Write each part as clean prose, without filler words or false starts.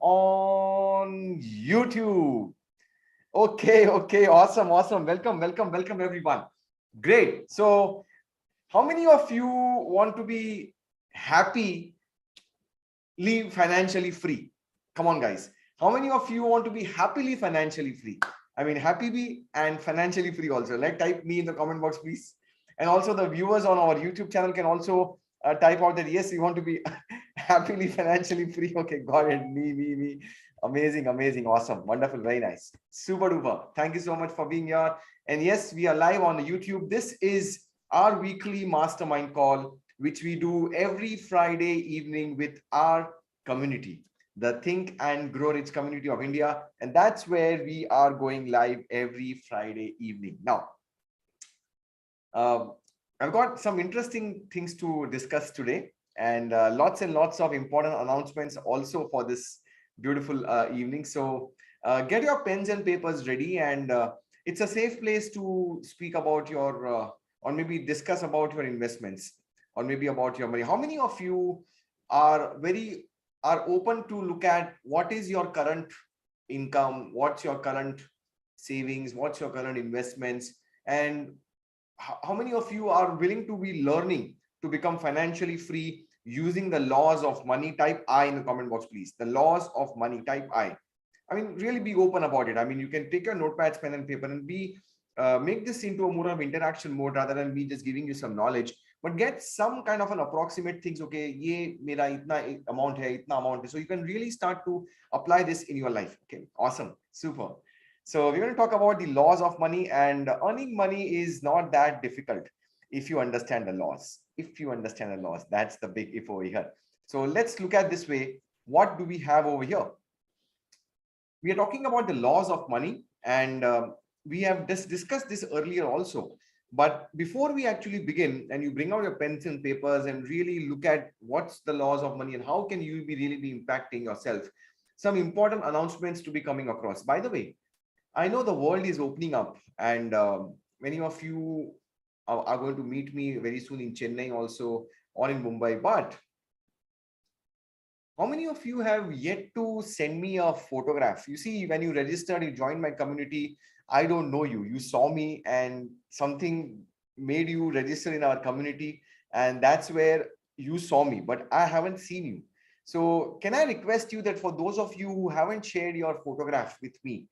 on YouTube. Okay, awesome. Welcome, everyone. Great. So, how many of you want to be happily financially free? Come on, guys. How many of you want to be happily financially free? I mean, happy be and financially free also. Like, type me in the comment box, please. And also, the viewers on our YouTube channel can also type out that yes, you want to be happily financially free. Okay, got it. Me. Amazing, awesome, wonderful, very nice, super duper. Thank you so much for being here. And yes, we are live on YouTube. This is our weekly mastermind call, which we do every Friday evening with our community, the Think and Grow Rich community of India. And that's where we are going live every Friday evening. Now, I've got some interesting things to discuss today, and lots and lots of important announcements also for this beautiful evening. So get your pens and papers ready, and it's a safe place to speak about your or maybe discuss about your investments, or maybe about your money. How many of you are open to look at what is your current income, what's your current savings, what's your current investments, and how many of you are willing to be learning to become financially free using the laws of money? Type I in the comment box, please. The laws of money, type I mean, really be open about it. I mean, you can take your notepads, pen and paper, and make this into a more of interaction mode rather than me just giving you some knowledge, but get some kind of an approximate things. Okay, ye mera itna amount hai, itna amount hai. So you can really start to apply this in your life. Okay, awesome, super. So we're going to talk about the laws of money, and earning money is not that difficult if you understand the laws. If you understand the laws, that's the big if over here. So let's look at this way. What do we have over here? We are talking about the laws of money, and we have discussed this earlier also. But before we actually begin, and you bring out your pens and papers and really look at what's the laws of money and how can you really be impacting yourself, some important announcements to be coming across. By the way, I know the world is opening up, and many of you are going to meet me very soon in Chennai also, or in Mumbai. But how many of you have yet to send me a photograph? You see, when you registered, you joined my community, I don't know you. You saw me and something made you register in our community, and that's where you saw me, but I haven't seen you. So can I request you that for those of you who haven't shared your photograph with me,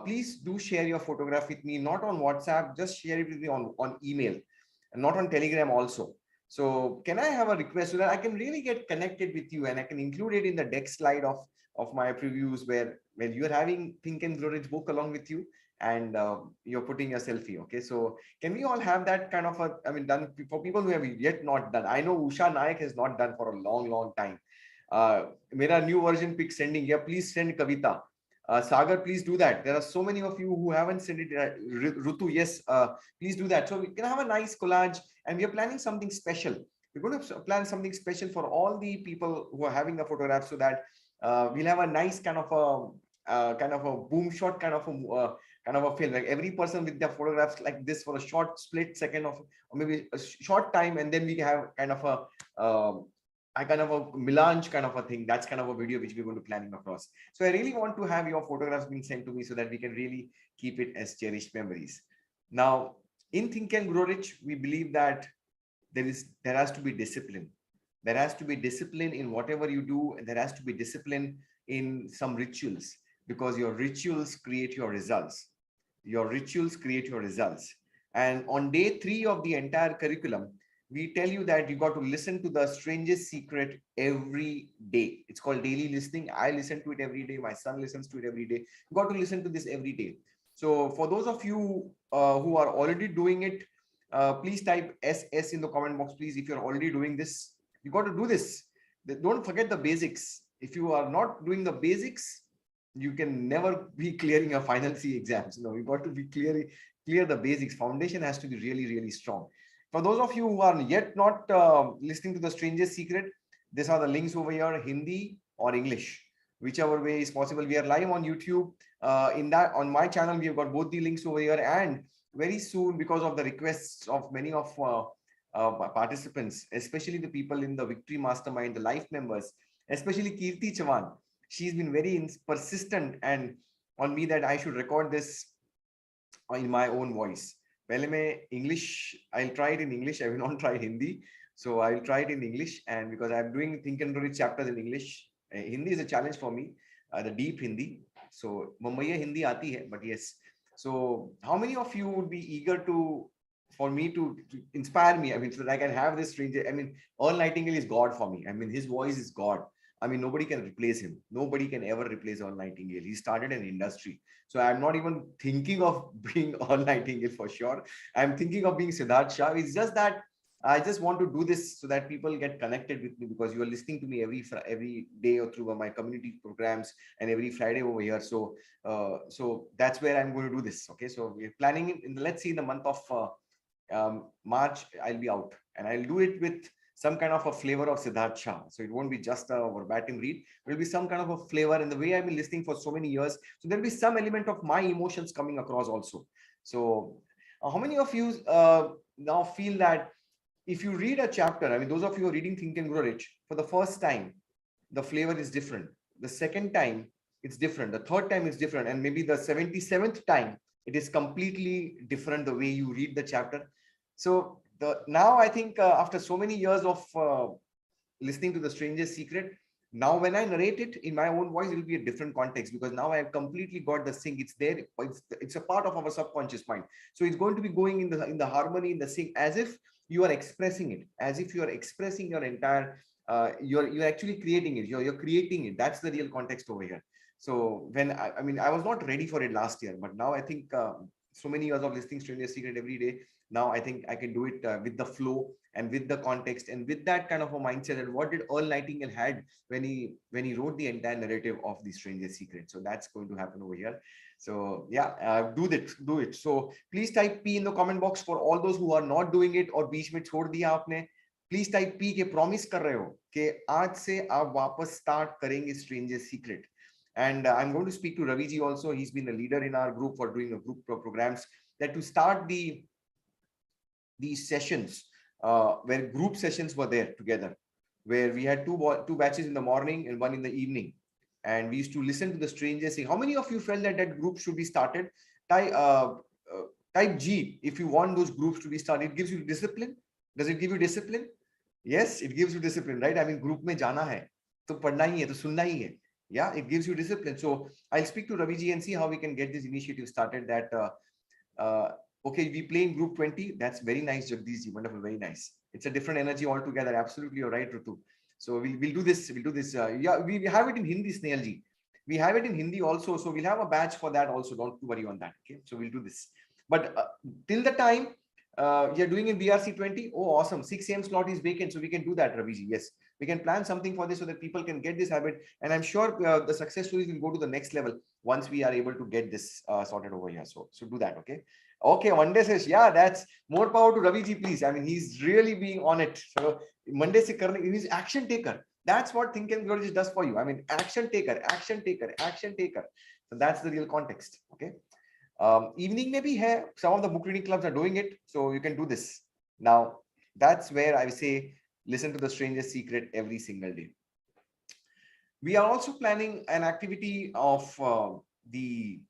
please do share your photograph with me, not on WhatsApp, just share it with me on email, and not on Telegram also. So can I have a request so that I can really get connected with you, and I can include it in the deck slide of my previews where you're having Think and Grow Rich book along with you, and you're putting a selfie. Okay, so can we all have that kind of a, I mean, done for people who have yet not done? I know Usha Nayak has not done for a long time. Mera new version pic sending. Yeah, please send Kavita. Sagar, please do that. There are so many of you who haven't sent it. Rutu, yes, please do that. So we can have a nice collage, and we are planning something special. We're going to plan something special for all the people who are having a photograph, so that we'll have a nice kind of a boom shot kind of a film. Like every person with their photographs like this for a short split second of, or maybe a short time, and then we have kind of a kind of a melange kind of a thing. That's kind of a video which we're going to planning across. So I really want to have your photographs being sent to me so that we can really keep it as cherished memories. Now, in Think and Grow Rich, we believe that there has to be discipline. There has to be discipline in whatever you do, and there has to be discipline in some rituals, because your rituals create your results. Your rituals create your results. And on day 3 of the entire curriculum, we tell you that you got to listen to the strangest secret every day. It's called daily listening. I listen to it every day. My son listens to it every day. You got to listen to this every day. So for those of you who are already doing it, please type SS in the comment box, please. If you're already doing this, you got to do this. Don't forget the basics. If you are not doing the basics, you can never be clearing your final C exams. No, you got to be clear the basics. Foundation has to be really strong. For those of you who are yet not listening to the strangest secret, these are the links over here, Hindi or English, whichever way is possible. We are live on YouTube. On my channel, we have got both the links over here, and very soon, because of the requests of many of participants, especially the people in the Victory Mastermind, the life members, especially Kirti Chavan. she's been very persistent and on me that I should record this in my own voice. पहले मैं English, I'll try it in English. I will not try Hindi. So I'll try it in English. And because I'm doing Think and Grow Rich chapters in English, Hindi is a challenge for me, the deep Hindi. So Mumbai Hindi aati hai, but yes. So how many of you would be eager for me to inspire me? I mean, so that I can have this stranger. I mean, Earl Nightingale is God for me. I mean, his voice is God. I mean, nobody can replace him. Nobody can ever replace Earl Nightingale. He started an industry. So I'm not even thinking of being Earl Nightingale for sure. I'm thinking of being Siddharth Shah. It's just that I just want to do this so that people get connected with me, because you are listening to me every day or through my community programs and every Friday over here. So so that's where I'm going to do this. Okay, so we're planning it in, let's see, in the month of March, I'll be out, and I'll do it with some kind of a flavor of Siddharth Shah. So it won't be just a verbatim read. It will be some kind of a flavor in the way I've been listening for so many years. So there'll be some element of my emotions coming across also. So how many of you now feel that if you read a chapter, I mean, those of you who are reading Think and Grow Rich for the first time, the flavor is different. The second time, it's different. The third time is different. And maybe the 77th time, it is completely different the way you read the chapter. So now I think after so many years of listening to The Stranger's Secret, now when I narrate it in my own voice, it will be a different context, because now I have completely got the sync. It's there. It's a part of our subconscious mind. So it's going to be going in the harmony, in the sync, as if you are expressing it, as if you are expressing your entire, you're actually creating it. You're creating it. That's the real context over here. So when I mean, I was not ready for it last year, but now I think so many years of listening Stranger's Secret every day, now I think I can do it with the flow and with the context and with that kind of a mindset. And what did Earl Nightingale had when he wrote the entire narrative of The Stranger's Secret? So that's going to happen over here. So yeah, do it. So please type P in the comment box for all those who are not doing it और बीच में छोड़ दिया आपने. Please type P के promise कर रहे हो कि आज से आप वापस start करेंगे Stranger's Secret. And I'm going to speak to Ravi ji also. He's been a leader in our group for doing a group programs, that to start these sessions where group sessions were there together, where we had two batches in the morning and one in the evening, and we used to listen to the strangers saying. How many of you felt that group should be started? Type G if you want those groups to be started. It gives you discipline. Does it give you discipline? Yes, it gives you discipline, right? I mean, group में जाना है तो पढ़ना ही है तो सुनना ही है. Yeah, it gives you discipline. So I'll speak to Ravi ji and see how we can get this initiative started. That okay, we play in group 20. That's very nice, Jagdish ji. Wonderful, very nice. It's a different energy altogether. Absolutely, you're right, Rutu. So we'll do this. We'll do this. Yeah, we have it in Hindi, Snail ji. We have it in Hindi also. So we'll have a batch for that also. Don't worry on that. Okay. So we'll do this. But till the time you're doing in BRC 20. Oh, awesome. 6 a.m. slot is vacant. So we can do that, Ravi ji. Yes. We can plan something for this so that people can get this habit. And I'm sure the success stories will go to the next level once we are able to get this sorted over here. So do that. Okay. Okay. Monday says, yeah, that's more power to Ravi ji, please. I mean, he's really being on it. So Monday se karne, he's action taker. That's what Think and Grow Rich does for you. I mean, action taker, action taker, action taker. So that's the real context. Okay. Evening maybe hai. Some of the book reading clubs are doing it. So you can do this. Now, that's where I say, listen to The Stranger's Secret every single day. We are also planning an activity of the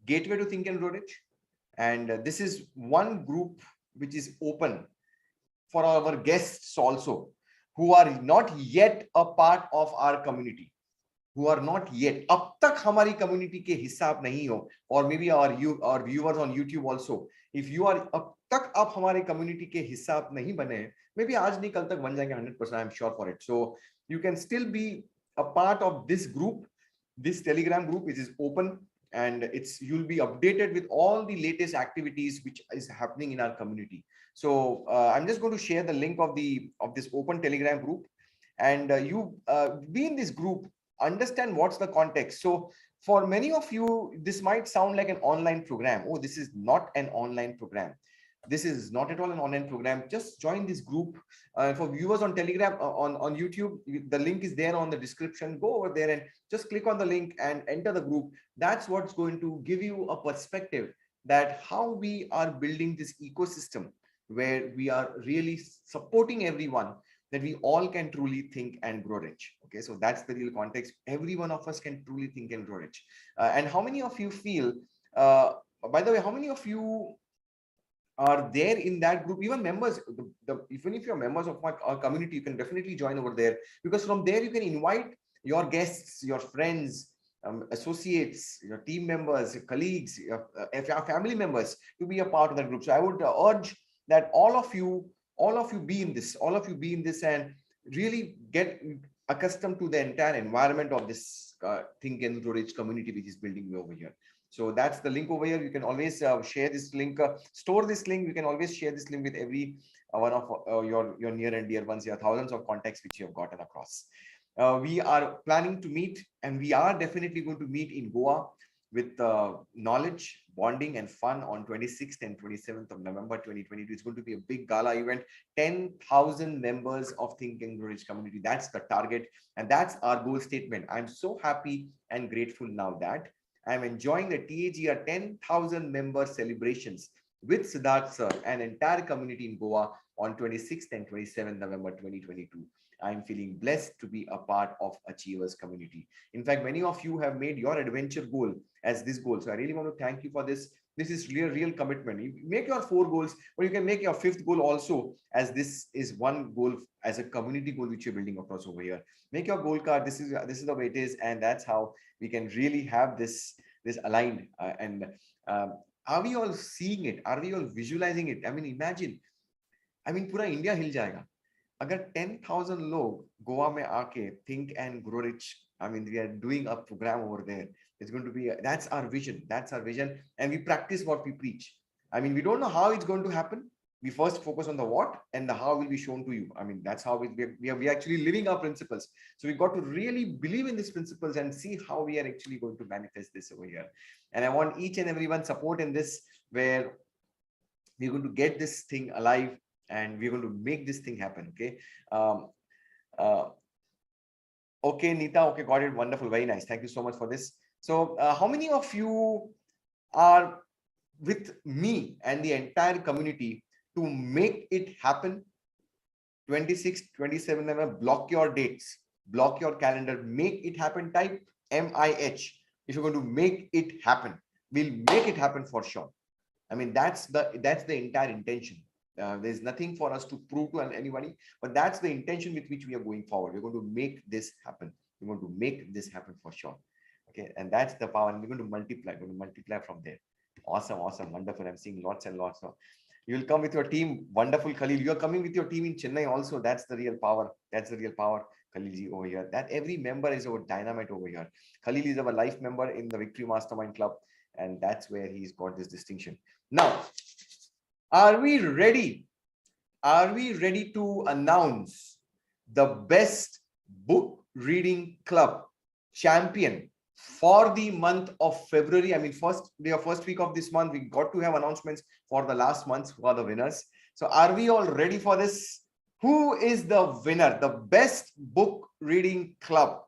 Gateway to Think and Grow Rich. And this is one group which is open for our guests also, who are not yet a part of our community, who are not yet, अब तक हमारी community के हिस्सा आप नहीं हो, or maybe our viewers on YouTube also, if you are अब तक आप हमारे community के हिस्सा आप नहीं बने हैं, maybe आज नहीं कल तक बन जाएंगे 100%. I'm sure for it. So you can still be a part of this group, this Telegram group, which is open, and you'll be updated with all the latest activities which is happening in our community. So I'm just going to share the link of this open Telegram group, and you be in this group. Understand what's the context. So for many of you, this might sound like an online program. Oh, this is not an online program. This is not at all an online program. Just join this group. For viewers on Telegram, on YouTube, the link is there on the description. Go over there and just click on the link and enter the group. That's what's going to give you a perspective that how we are building this ecosystem where we are really supporting everyone that we all can truly think and grow rich. Okay, so that's the real context. Every one of us can truly think and grow rich. And how many of you feel, by the way, how many of you are there in that group? Even members, even if you're members of our community, you can definitely join over there, because from there you can invite your guests, your friends, associates, your team members, your colleagues, your family members to be a part of that group. So I would urge that all of you be in this, and really get accustomed to the entire environment of this Think and Grow Rich community which is building over here. So that's the link over here. You can always share this link, store this link. You can always share this link with every one of your near and dear ones. Your thousands of contacts which you have gotten across. We are planning to meet, and we are definitely going to meet in Goa with knowledge, bonding, and fun on 26th and 27th of November 2022. It's going to be a big gala event. 10,000 members of Think and Grow Rich community. That's the target, and that's our goal statement. I'm so happy and grateful now that I'm enjoying the TAGR 10,000 member celebrations with Siddharth sir and entire community in Goa on 26th and 27th November 2022. I'm feeling blessed to be a part of Achievers community. In fact, many of you have made your adventure goal as this goal. So I really want to thank you for this. This is real commitment. You make your 4 goals, but you can make your 5th goal also, as this is one goal as a community goal which you're building across over here. Make your goal card. This is the way it is, and that's how we can really have this aligned. Are we all seeing it? Are we all visualizing it? I mean, imagine. I mean, पूरा India हिल जाएगा अगर 10,000 लोग गोवा में आके think and grow rich. I mean, we are doing a program over there. It's going to be that's our vision. And we practice what we preach. I mean, we don't know how it's going to happen. We first focus on the what, and the how will be shown to you. I mean, that's how we are actually living our principles. So we got to really believe in these principles and see how we are actually going to manifest this over here. And I want each and everyone support in this, where we're going to get this thing alive, and we're going to make this thing happen. Okay. Okay, Nita. Okay, got it. Wonderful. Very nice. Thank you so much for this. So how many of you are with me and the entire community to make it happen? 26, 27, block your dates, block your calendar, make it happen. Type MIH if you're going to make it happen. We'll make it happen for sure. I mean, that's the entire intention. There's nothing for us to prove to anybody, but that's the intention with which we are going forward. We're going to make this happen. We're going to make this happen for sure. Okay, and that's the power. And we're going to multiply. We're going to multiply from there. Awesome, wonderful. I'm seeing lots and lots of. You will come with your team. Wonderful, Khalil. You're coming with your team in Chennai also. That's the real power. That's the real power, Khalilji, over here. That every member is our dynamite over here. Khalil is our life member in the Victory Mastermind Club, and that's where he's got this distinction. Now, are we ready? Are we ready to announce the best book reading club champion for the month of February? I mean, first week of this month, we got to have announcements for the last months who are the winners. So are we all ready for this? Who is the winner? The best book reading club,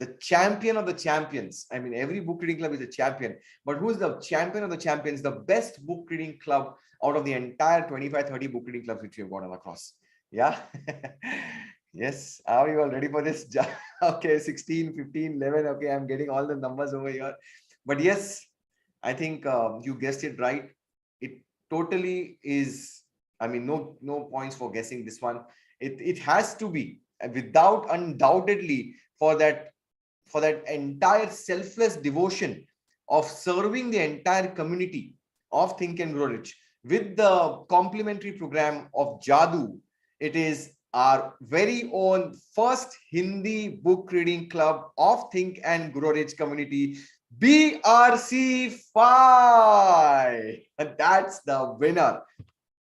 the champion of the champions. I mean, every book reading club is a champion, but who's the champion of the champions? The best book reading club out of the entire 25, 30 book reading clubs which we have gotten across. Yeah. Yes. Are you all ready for this? Okay. 16, 15, 11. Okay. I'm getting all the numbers over here. But yes, I think you guessed it right. It totally is. I mean, no points for guessing this one. It has to be without undoubtedly for that entire selfless devotion of serving the entire community of Think and Grow Rich with the complimentary program of Jadoo. It is our very own first Hindi book reading club of Think and Grow Rich community, BRC5. And that's the winner,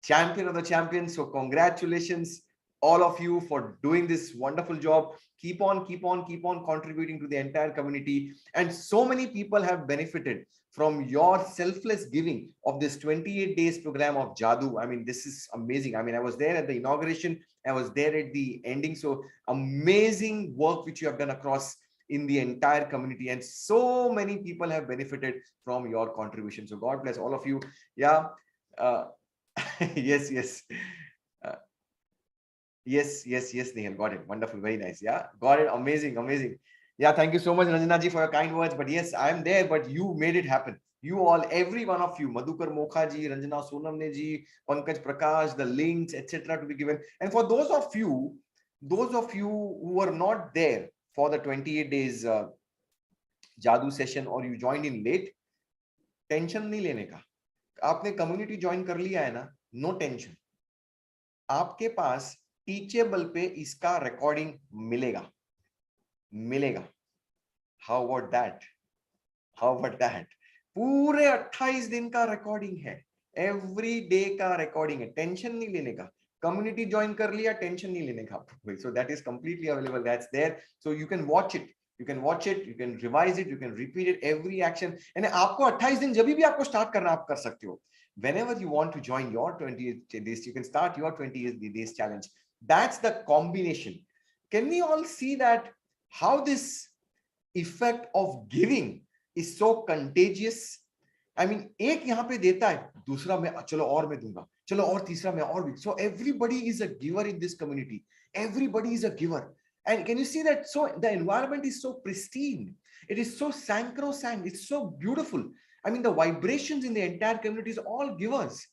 champion of the champions. So congratulations, all of you, for doing this wonderful job. Keep on contributing to the entire community. And so many people have benefited from your selfless giving of this 28 days program of Jadoo. I mean, this is amazing. I mean, I was there at the inauguration. I was there at the ending. So amazing work which you have done across in the entire community. And so many people have benefited from your contribution. So God bless all of you. Yeah. Yes. Yes, yes, yes, Nihal, got it. Wonderful, very nice. Yeah, got it. Amazing, amazing. Yeah, thank you so much, Ranjana ji, for your kind words. But yes, I'm there, but you made it happen. You all, every one of you, Madhukar Mokha ji, Ranjana Sonamne ji, Pankaj Prakash, the links, etc., to be given. And for those of you who were not there for the 28 days Jadoo session or you joined in late, tension नहीं लेने का. आपने community join कर लिया है ना, no tension. आपके पास teachable पे इसका रिकॉर्डिंग मिलेगा, मिलेगा. How about that, how about that? पूरे 28 दिन का रिकॉर्डिंग है, एवरी डे का रिकॉर्डिंग है. टेंशन नहीं लेने का. कम्युनिटी ज्वाइन कर लिया, टेंशन नहीं लेने का. So that is completely available, that's there. So you can watch it, you can watch it, you can revise it, you can repeat it, every action. And आपको 28 दिन जब भी आपको स्टार्ट करना आप कर सकते हो. Whenever you want to join your 20 days, you can start your 20 days challenge. That's the combination. Can we all see that how this effect of giving is so contagious? I mean, एक यहाँ पे देता है, दूसरा मैं चलो और मैं दूंगा, चलो और तीसरा मैं और भी. So everybody is a giver in this community. Everybody is a giver. And can you see that? So the environment is so pristine. It is so sacrosanct. It's so beautiful. I mean, the vibrations in the entire community is all givers.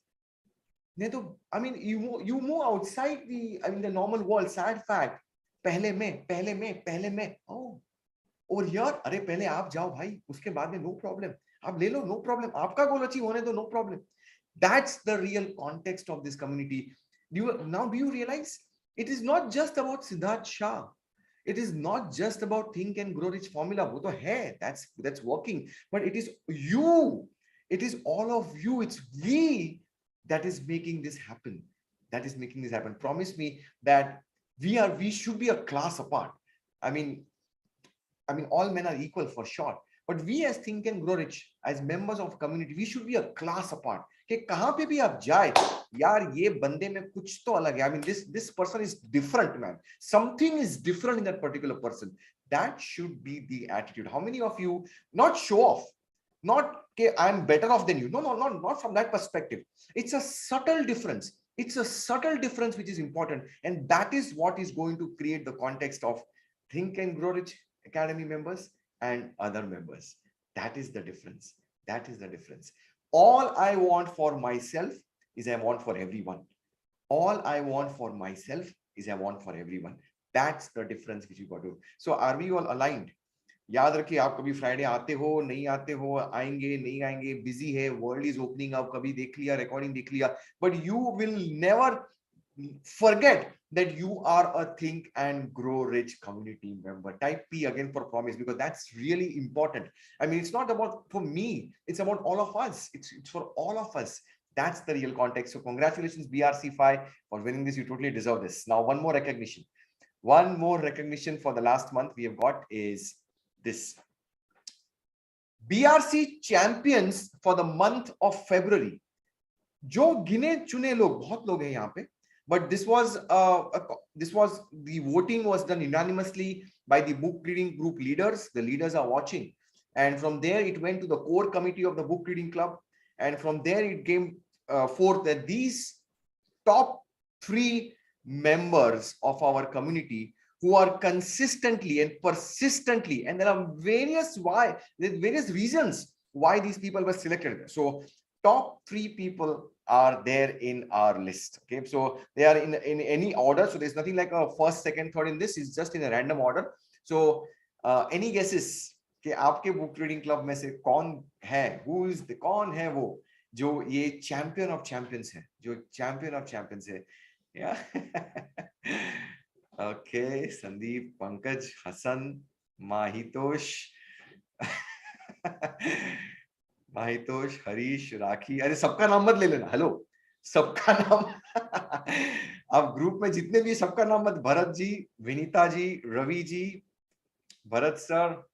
I mean, you move outside the normal world. Sad fact. पहले मैं. Oh, over here, अरे पहले आप जाओ भाई, उसके बाद में no problem. आप ले लो, no problem. आपका गोल अचीव होने दो, no problem. That's the real context of this community. Do you realize? It is not just about Siddharth Shah. It is not just about think and grow rich formula. वो तो है, that's working. But it is you. It is all of you. It's we that is making this happen. That is making this happen. Promise me that we should be a class apart. I mean, all men are equal for sure. But we as Think and Grow Rich, as members of community, we should be a class apart. कि कहां पे भी आप जाए, यार ये बंदे में कुछ तो अलग है. I mean, this person is different, man. Something is different in that particular person. That should be the attitude. How many of you, not show off, not okay, I'm better off than you. No, not from that perspective. It's a subtle difference. It's a subtle difference which is important, and that is what is going to create the context of Think and Grow Rich Academy members and other members. That is the difference. That is the difference. All I want for myself is I want for everyone. All I want for myself is I want for everyone. That's the difference which you got to. So are we all aligned? याद रखिए, आप कभी Friday आते हो नहीं आते हो, आएंगे नहीं आएंगे, बिजी है, वर्ल्ड इज ओपनिंग अप, कभी देख लिया, रिकॉर्डिंग देख लिया, but you will never forget that you are a Think and Grow Rich community member. Type P again for promise, because that's really important. I mean, it's not about for me, it's about all of us. It's for all of us. That's the real context. So congratulations BRC5 for winning this. You totally deserve this. Now one more recognition for the last month we have got is this BRC champions for the month of February. जो गिने चुने लोग, बहुत लोग हैं यहाँ पे, but this was the voting was done unanimously by the book reading group leaders. The leaders are watching, and from there it went to the core committee of the book reading club, and from there it came forth that these top 3 members of our community who are consistently and persistently, and there are various reasons why these people were selected. So top 3 people are there in our list. Okay, so they are in any order. So there's nothing like a first, second, third in this. It's just in a random order. So any guesses कि आपके book reading club में से कौन है, कौन है वो जो ये चैंपियन ऑफ चैंपियंस है, जो चैंपियन ऑफ चैंपियंस है? ओके, संदीप, पंकज, हसन, माहितोष, माहितोष, हरीश, राखी. अरे सबका नाम मत ले लेना, हेलो, सबका नाम आप ग्रुप में जितने भी, सबका नाम मत. Bharat ji, Vinita ji, Ravi ji, Bharat sir,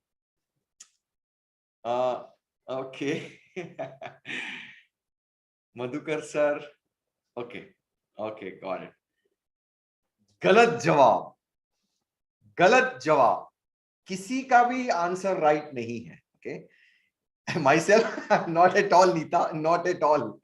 okay, Madhukar sir, okay, got it. गलत जवाब, किसी का भी आंसर राइट नहीं है. Okay, myself, not at all, Neeta, not at all.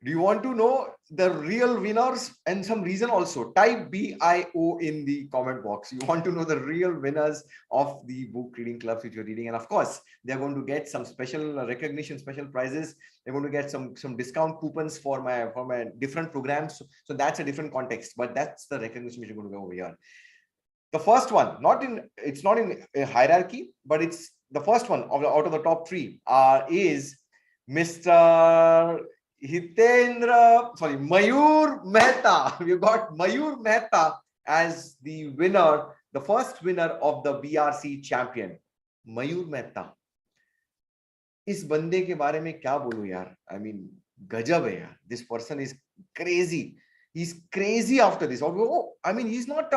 Do you want to know the real winners and some reason also? Type BIO in the comment box. You want to know the real winners of the book reading clubs which you're reading. And of course, they're going to get some special recognition, special prizes. They're going to get some discount coupons for my different programs. So that's a different context, but that's the recognition which you're going to go over here. The first one, it's not in a hierarchy, but it's the first one out of the top three is Mr. Mayur Mehta. We've got Mayur Mehta as the winner, the first winner of the BRC champion. Mayur Mehta. इस बंदे के बारे में क्या बोलूं यार? I mean, गजब है यार. This person is crazy. He's crazy after this. Oh, I mean, he's not.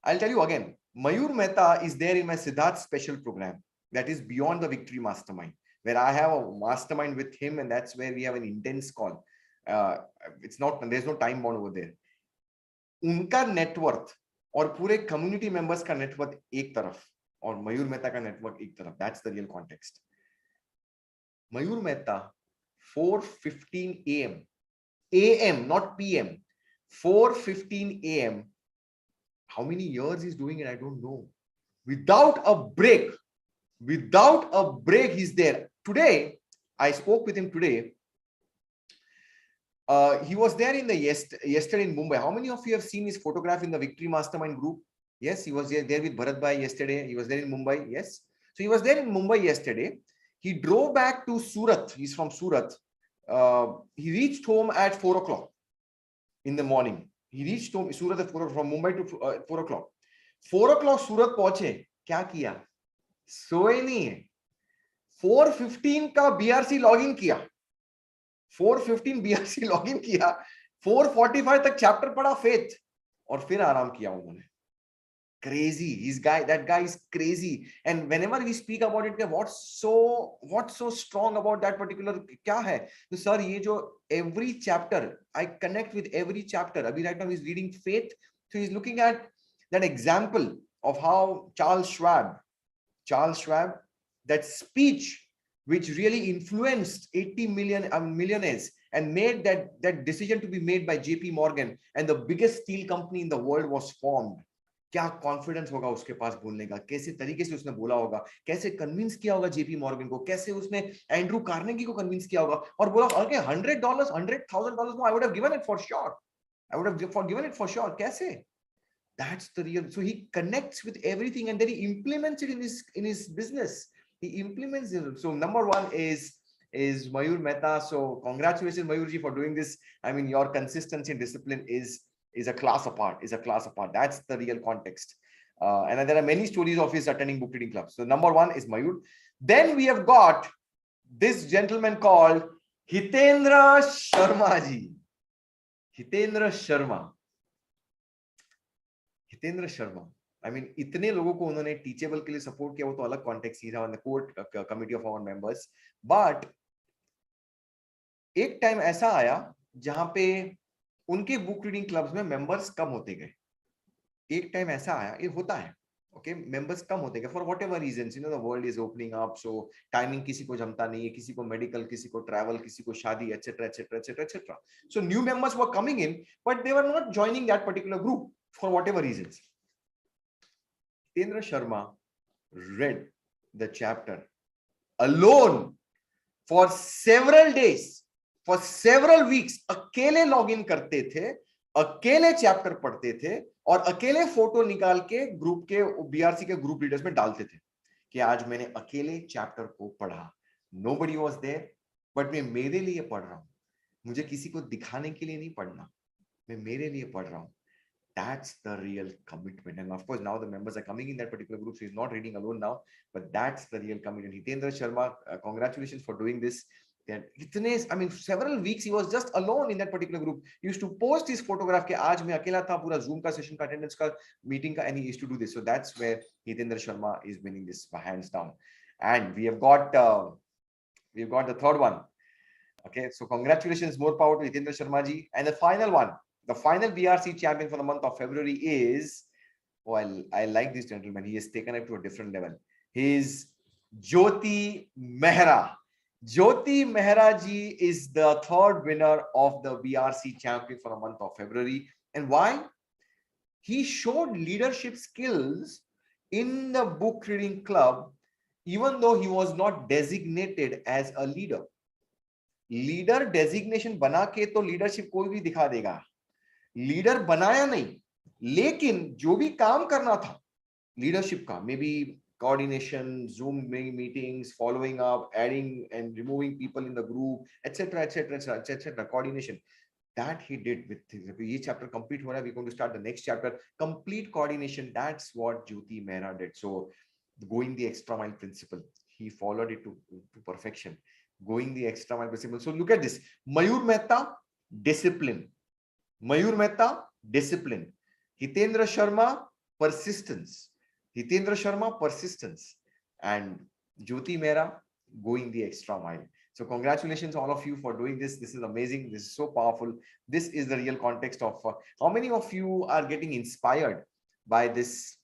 I'll tell you again. Mayur Mehta is there in my Siddharth special program. That is Beyond the Victory Mastermind, where I have a mastermind with him, and that's where we have an intense call. There's no time bound over there. उनका net worth और पूरे community members का net worth एक तरफ और मयूर मेहता का network एक तरफ. That's the real context. Mayur Mehta, 4:15 a.m. AM, not PM. 4:15 a.m. How many years he's doing it, I don't know. Without a break, he's there. Today, I spoke with him today. He was there in the yesterday in Mumbai. How many of you have seen his photograph in the Victory Mastermind group? Yes, he was there with Bharat Bhai yesterday. He was there in Mumbai. Yes. So he was there in Mumbai yesterday. He drove back to Surat. He's from Surat. He reached home at 4 o'clock in the morning. He reached home, Surat at 4 o'clock, from Mumbai to 4 o'clock. 4 o'clock Surat पहुंचे. क्या किया? सोए नहीं है. 4:15 का BRC login किया. 4:15 BRC login किया. 4:45 तक चैप्टर पढ़ा फेथ और फिर आराम किया उन्होंने. Crazy. That guy is crazy. And whenever we speak about it, what's so strong about that particular kya hai? So sir, ye jo every chapter, I connect with every chapter. Abhi right now he's reading faith. So he's looking at that example of how Charles Schwab, that speech which really influenced 80 million millionaires and made that decision to be made by JP Morgan, and the biggest steel company in the world was formed. क्या confidence होगा उसके पास बोलने का, कैसे तरीके से उसने बोला होगा, कैसे कन्विंस किया होगा जेपी मॉर्गन को, कैसे उसने एंड्रू कार्नेगी को कन्विंस किया होगा और बोला okay $100 $100,000 I would have given it for sure, कैसे. That's the real. So he connects with everything and then he implements it in his business. He implements it. So number one is Mayur Mehta. So congratulations Mayurji for doing this. I mean, your consistency and discipline is a class apart. That's the real context. And there are many stories of his attending book reading clubs. So number one is Mayur. Then we have got this gentleman called Hitendra Sharma ji. Hitendra Sharma. I mean, इतने लोगों को उन्होंने teachable के लिए support किया, वो तो अलग कॉन्टेक्स्ट ही था, on the core committee of our members. But एक टाइम ऐसा आया जहां पे उनके बुक रीडिंग क्लब्स में मेंबर्स कम होते गए. एक टाइम ऐसा आया, ये होता है, ओके, मेंबर्स कम होते गए for what ever reasons. The world is opening up, so timing किसी को जमता नहीं है, किसी को मेडिकल, किसी को ट्रैवल, किसी को शादी, etcetera etcetera etcetera etcetera. So new members were coming in, but they were not joining that particular group for what ever reasons. Hitendra Sharma read the chapter alone for several days, for several weeks. अकेले login करते थे, अकेले chapter पढ़ते थे और अकेले photo निकाल के ग्रुप के बीआरसी के ग्रुप लीडर्स में डालते थे कि आज मैंने अकेले चैप्टर को पढ़ा. Nobody was there, but मैं मेरे लिए पढ़ रहा हूं. मुझे किसी को दिखाने के लिए नहीं पढ़ना, मैं मेरे लिए पढ़ रहा हूं. That's the real commitment. And of course, now the members are coming in that particular group. So he's not reading alone now, but that's the real commitment. Hitendra Sharma, congratulations for doing this. I mean, several weeks he was just alone in that particular group. He used to post his photograph ke aaj main akela tha, pura Zoom ka session ka attendance ka meeting ka, and he used to do this. So that's where Hitendra Sharma is winning this hands down. And we have got the third one. Okay, so congratulations, more power to Hitendra Sharma ji. And the final one. The final BRC champion for the month of February is, I like this gentleman. He has taken it to a different level. He is Jyoti Mehra. Jyoti Mehra ji is the third winner of the BRC champion for the month of February. And why? He showed leadership skills in the book reading club, even though he was not designated as a leader. Leader designation बना के तो leadership कोई भी दिखा देगा, leader बनाया नहीं, लेकिन जो भी काम करना था लीडरशिप का, may be coordination, Zoom meetings, following up, adding and removing people in the group, etc., etc., etc., etc., coordination, that he did with ये chapter complete हो रहा है. We're going to start the next chapter. Complete coordination. That's what Jyoti Mehra did. So, going the extra mile principle, he followed it to perfection. Going the extra mile principle. So, look at this. Mayur Mehta, discipline. Mayur Mehta, discipline. Hitendra Sharma, persistence. Hitendra Sharma, persistence. And Jyoti Mehra, going the extra mile. So congratulations all of you for doing this. This is amazing. This is so powerful. This is the real context of how many of you are getting inspired by this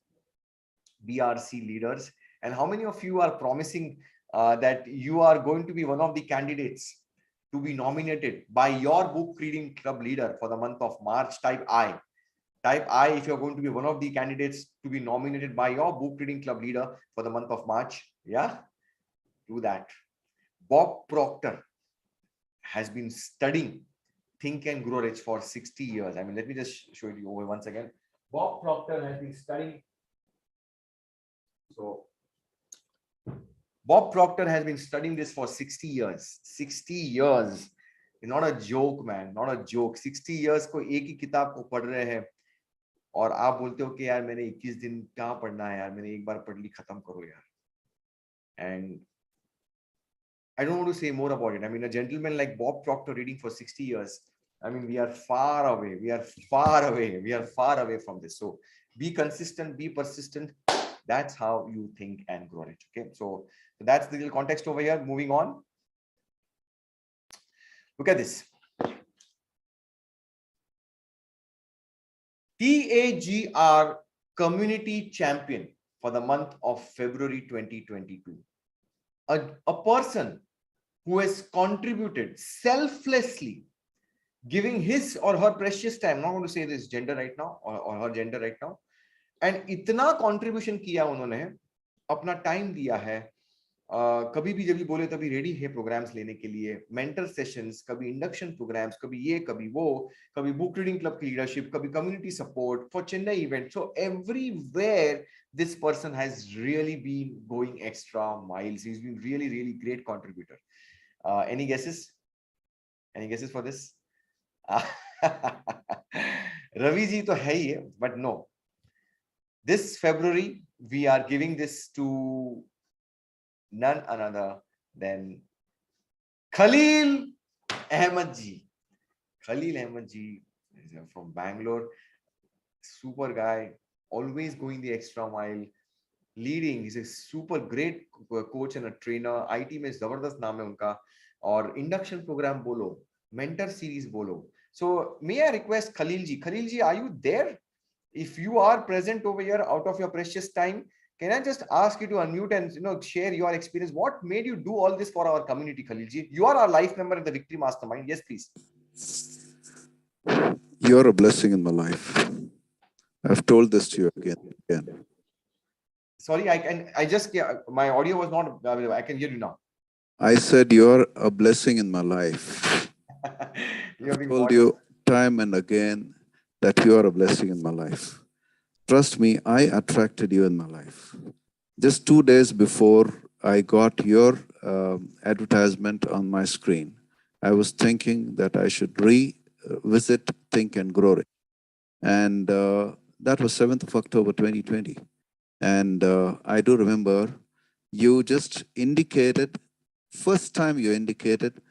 BRC leaders, and how many of you are promising that you are going to be one of the candidates to be nominated by your book reading club leader for the month of March. Type I. Type I if you're going to be one of the candidates to be nominated by your book reading club leader for the month of March. Yeah, do that. Bob Proctor has been studying Think and Grow Rich for 60 years. I mean, let me just show you over once again. Bob Proctor has been studying. So, Bob Proctor has been studying this for 60 years. 60 years. Not a joke, man. Not a joke. 60 years को एक ही किताब को पढ़ रहे हैं और आप बोलते हो कि यार मैंने 21 दिन कहाँ पढ़ना है यार, मैंने एक बार पढ़ ली, खत्म करो यार. And I don't want to say more about it. I mean, a gentleman like Bob Proctor reading for 60 years. I mean, we are far away. We are far away. We are far away from this. So be consistent, be persistent. That's how you think and grow it. Okay. So that's the little context over here. Moving on. Look at this. TAGR Community Champion for the month of February 2022. A person who has contributed selflessly, giving his or her precious time, I'm not going to say this gender right now or her gender right now, and itna contribution किया उन्होंने, अपना time दिया है, कभी भी जब भी बोले तभी रेडी है प्रोग्राम्स लेने के लिए, मेंटर सेशंस, कभी इंडक्शन प्रोग्राम्स, कभी ये कभी वो, कभी बुक रीडिंग क्लब की लीडरशिप, कभी community support for Chennai event. So everywhere this person has really been going extra miles. He's been really great contributor. Any guesses? Any guesses for this? Ravi ji to hai hai, but no. This February, we are giving this to none another than Khalil Ahmed ji. Khalil Ahmed ji is from Bangalore. Super guy, always going the extra mile, leading. He's a super great coach and a trainer. IT में जबरदस्त नाम है उनका. और induction program बोलो, mentor series बोलो. So may I request Khalil ji? Khalil ji, are you there? If you are present over here out of your precious time, can I just ask you to unmute and share your experience? What made you do all this for our community, Khalil ji? You are our life member in the Victory Mastermind. Yes, please. You're a blessing in my life. I've told this to you again. Sorry, my audio was not available. I can hear you now. I said you're a blessing in my life. I've told you time and again that you are a blessing in my life. Trust me, I attracted you in my life. Just 2 days before I got your advertisement on my screen, I was thinking that I should revisit Think and Grow It. And that was 7th of October, 2020. And I do remember you just indicated, first time you indicated,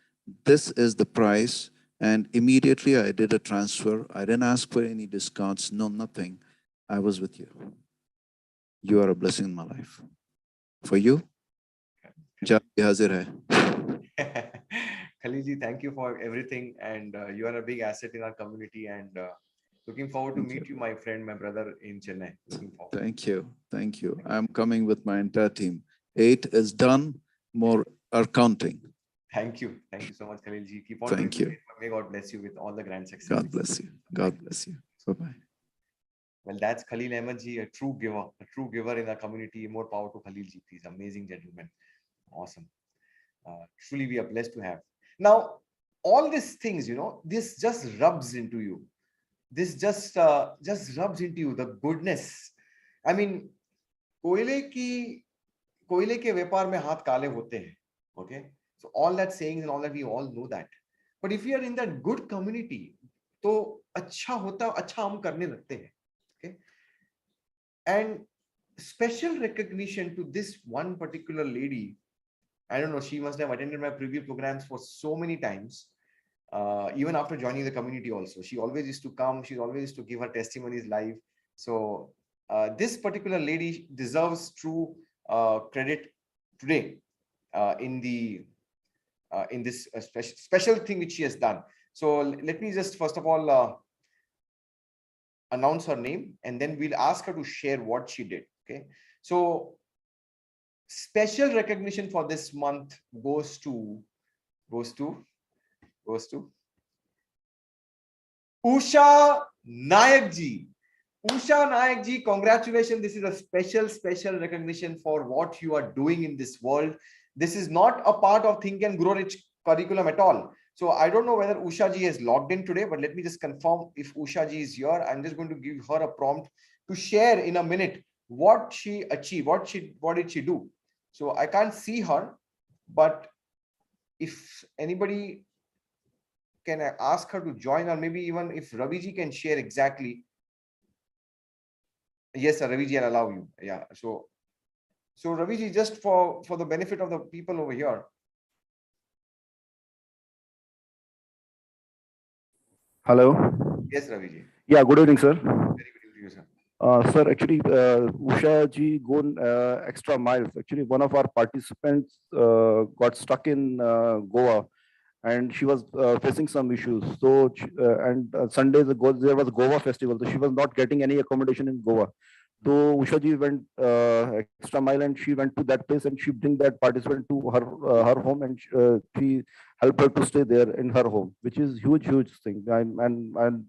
this is the price. And immediately I did a transfer. I didn't ask for any discounts, no, nothing. I was with you. You are a blessing in my life. For you, Jai Hazir hai. Khalil ji, thank you for everything. And you are a big asset in our community. And looking forward to meet you, my friend, my brother in Chennai. Looking forward. Thank you. Thank you. I'm coming with my entire team. 8 is done. More are counting. Thank you. Thank you so much, Khalil ji. Keep on Thank doing you. it. May God bless you with all the grand success. God bless you. God bless you. Bye-bye. Well, that's Khalil Ahmed ji, a true giver in our community. More power to Khalil ji, please. Amazing gentleman. Awesome. Truly, we are blessed to have. Now, all these things, this just rubs into you. This just rubs into you, the goodness. I mean, कोयले के व्यापार में हाथ काले होते हैं. Okay, so all that sayings and all that, we all know that. But if we are in that good community, तो अच्छा हम करने लगते हैं. Okay, and special recognition to this one particular lady. I don't know, she must have attended my preview programs for so many times. Even after joining the community also, she always used to come, she always used to give her testimonies live. So this particular lady deserves true credit today in this special thing which she has done. So let me just first of all announce her name, and then we'll ask her to share what she did. Okay, so special recognition for this month goes to Usha Nayak ji. Usha Nayak ji, congratulations. This is a special recognition for what you are doing in this world. This is not a part of Think and Grow Rich curriculum at all. So I don't know whether Usha ji has logged in today, but let me just confirm if Usha ji is here. I'm just going to give her a prompt to share in a minute what she achieved, what did she do. So I can't see her, but if anybody can I ask her to join, or maybe even if Ravi ji can share exactly. Yes, sir, Ravi ji, I'll allow you. Yeah. So Ravi ji, just for the benefit of the people over here. Hello. Yes, Ravi ji. Yeah, good evening, sir. Very good evening to you, sir. Sir, actually, Usha ji gone extra miles. Actually, one of our participants got stuck in Goa, and she was facing some issues. So, Sunday there was Goa festival, so she was not getting any accommodation in Goa. So Usha ji went extra mile, and she went to that place, and she bring that participant to her home, and she helped her to stay there in her home, which is huge thing. I'm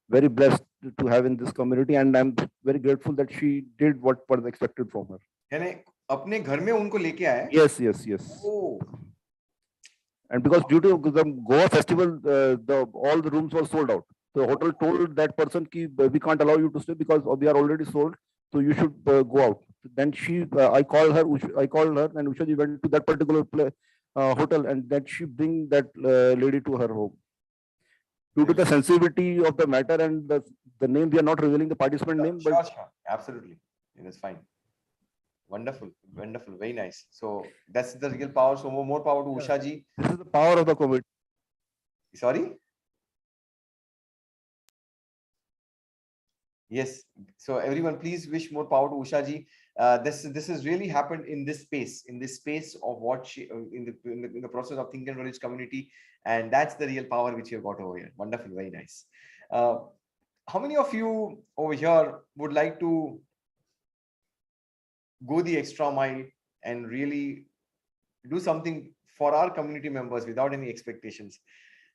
very blessed to have in this community, and I'm very grateful that she did what was expected from her. यानी अपने घर में उनको लेके आए? Yes. Oh. And because due to the Goa festival, all the rooms were sold out. The hotel told that person ki we can't allow you to stay because we are already sold, so you should go out. Then I called her, and Usha ji went to that particular hotel, and then she bring that lady to her home. Due to the sensitivity of the matter and the name, we are not revealing the participant name. Sure. Absolutely. That's fine. Wonderful. Very nice. So that's the real power. So more power to Usha ji. This is the power of the community. Sorry? Yes. So everyone, please wish more power to Usha ji. This has really happened in this space of what she in the process of Think and Grow Rich community, and that's the real power which you have got over here. Wonderful, very nice. How many of you over here would like to go the extra mile and really do something for our community members without any expectations?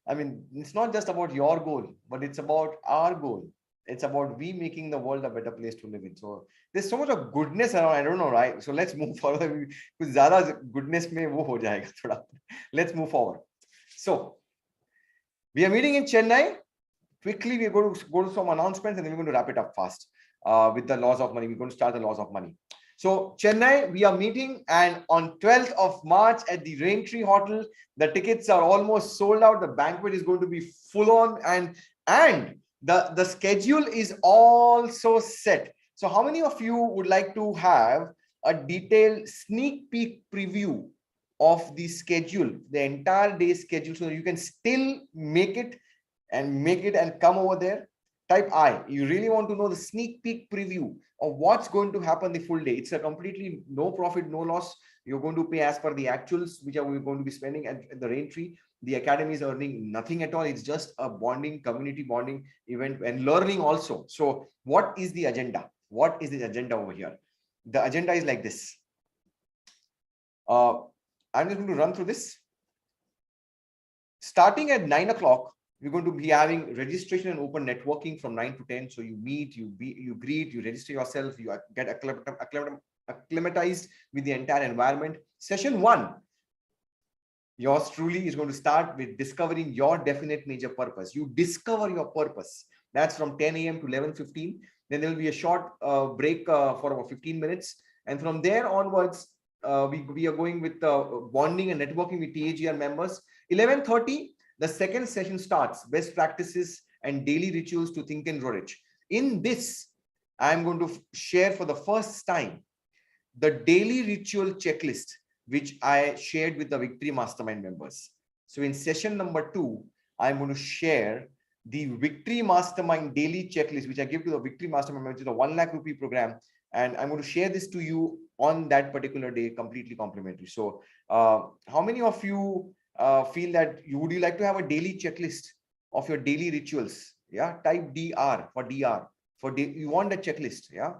I mean, it's not just about your goal, but it's about our goal. It's about we making the world a better place to live in. So there's so much of goodness around. I don't know, right? So let's move forward. Goodness mein wo ho jayega thoda. Let's move forward. So we are meeting in Chennai. Quickly, we're going to go to some announcements, and then we're going to wrap it up fast with the laws of money. We're going to start the laws of money. So Chennai, we are meeting, and on 12th of March at the Raintree Hotel, the tickets are almost sold out. The banquet is going to be full on, and the schedule is also set. So how many of you would like to have a detailed sneak peek preview of the schedule, the entire day schedule, so you can still make it and come over there? Type I. You really want to know the sneak peek preview of what's going to happen the full day. It's a completely no profit, no loss. You're going to pay as per the actuals, which are we going to be spending at the Raintree. The academy is earning nothing at all. It's just a community bonding event, and learning also. So what is the agenda? What is the agenda over here? The agenda is like this. I'm just going to run through this. Starting at 9 o'clock, we're going to be having registration and open networking from 9 to 10. So you meet, you greet, you register yourself, you get acclimatized with the entire environment. Session 1, yours truly is going to start with discovering your definite major purpose. You discover your purpose. That's from 10 a.m. to 11:15. Then there will be a short break for about 15 minutes. And from there onwards, we are going with bonding and networking with TAGR members. 11:30, the second session starts, best practices and daily rituals to think and grow rich. In this, I'm going to share for the first time the daily ritual checklist, which I shared with the Victory Mastermind members. So in session number 2, I'm going to share the Victory Mastermind daily checklist, which I give to the Victory Mastermind members, which is a 1 lakh rupee program. And I'm going to share this to you on that particular day, completely complimentary. So how many of you feel that would you like to have a daily checklist of your daily rituals? Yeah, type DR for DR. You want a checklist, yeah?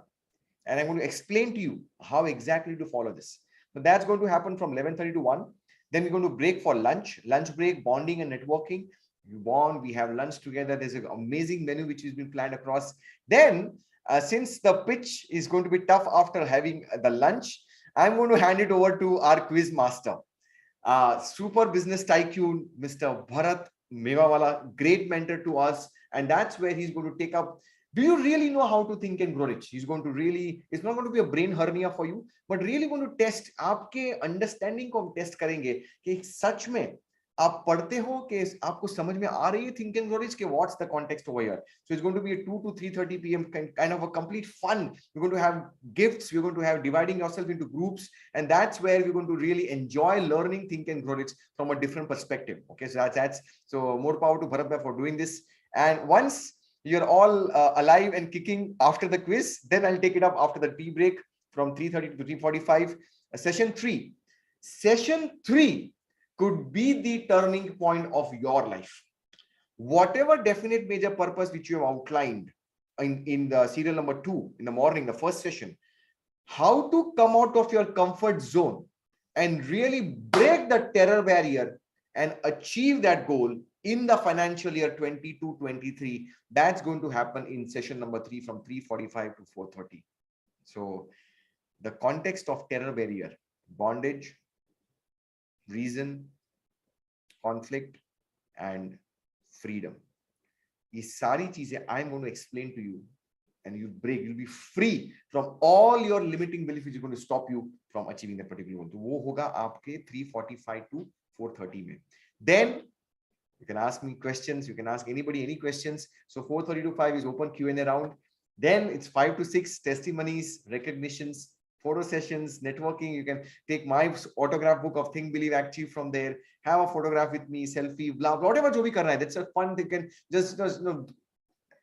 And I'm going to explain to you how exactly to follow this. So that's going to happen from 11:30 to 1. Then we're going to break for lunch break, bonding and networking. You bond, we have lunch together. There's an amazing menu which has been planned across. Then, since the pitch is going to be tough after having the lunch, I'm going to hand it over to our quiz master, super business tycoon, Mr. Bharat Mewawala, great mentor to us. And that's where he's going to take up. Do you really know how to think and grow rich? He's going to really, it's not going to be a brain hernia for you, but really going to test आपके understanding को हम test करेंगे कि सच में आप पढ़ते हो कि आपको समझ में आ रही है think and grow rich के what's the context over here. So it's going to be a 2 to 3:30 p.m. kind of a complete fun. We're going to have gifts. We're going to have dividing yourself into groups, and that's where we're going to really enjoy learning think and grow rich from a different perspective. Okay, so that's so more power to Bharat for doing this. And once you're all alive and kicking after the quiz, then I'll take it up after the tea break from 3:30 to 3:45. Session 3. Session 3 could be the turning point of your life. Whatever definite major purpose which you have outlined in the serial number 2 in the morning, the first session, how to come out of your comfort zone and really break the terror barrier and achieve that goal in the financial year 22-23. That's going to happen in session number 3 from 3:45 to 4:30. So the context of terror barrier, bondage, reason, conflict, and freedom. These sari cheezein I'm going to explain to you, and you'll be free from all your limiting beliefs which is going to stop you from achieving that particular goal. So wo hoga aapke 3:45 to 4:30 mein. Then you can ask me questions. You can ask anybody any questions. So 4:30 to 5 is open Q&A round. Then it's 5 to 6 testimonies, recognitions, photo sessions, networking. You can take my autograph book of Think, Believe, Achieve from there. Have a photograph with me, selfie, vlog, whatever jo bhi karna hai. That's a fun. You can just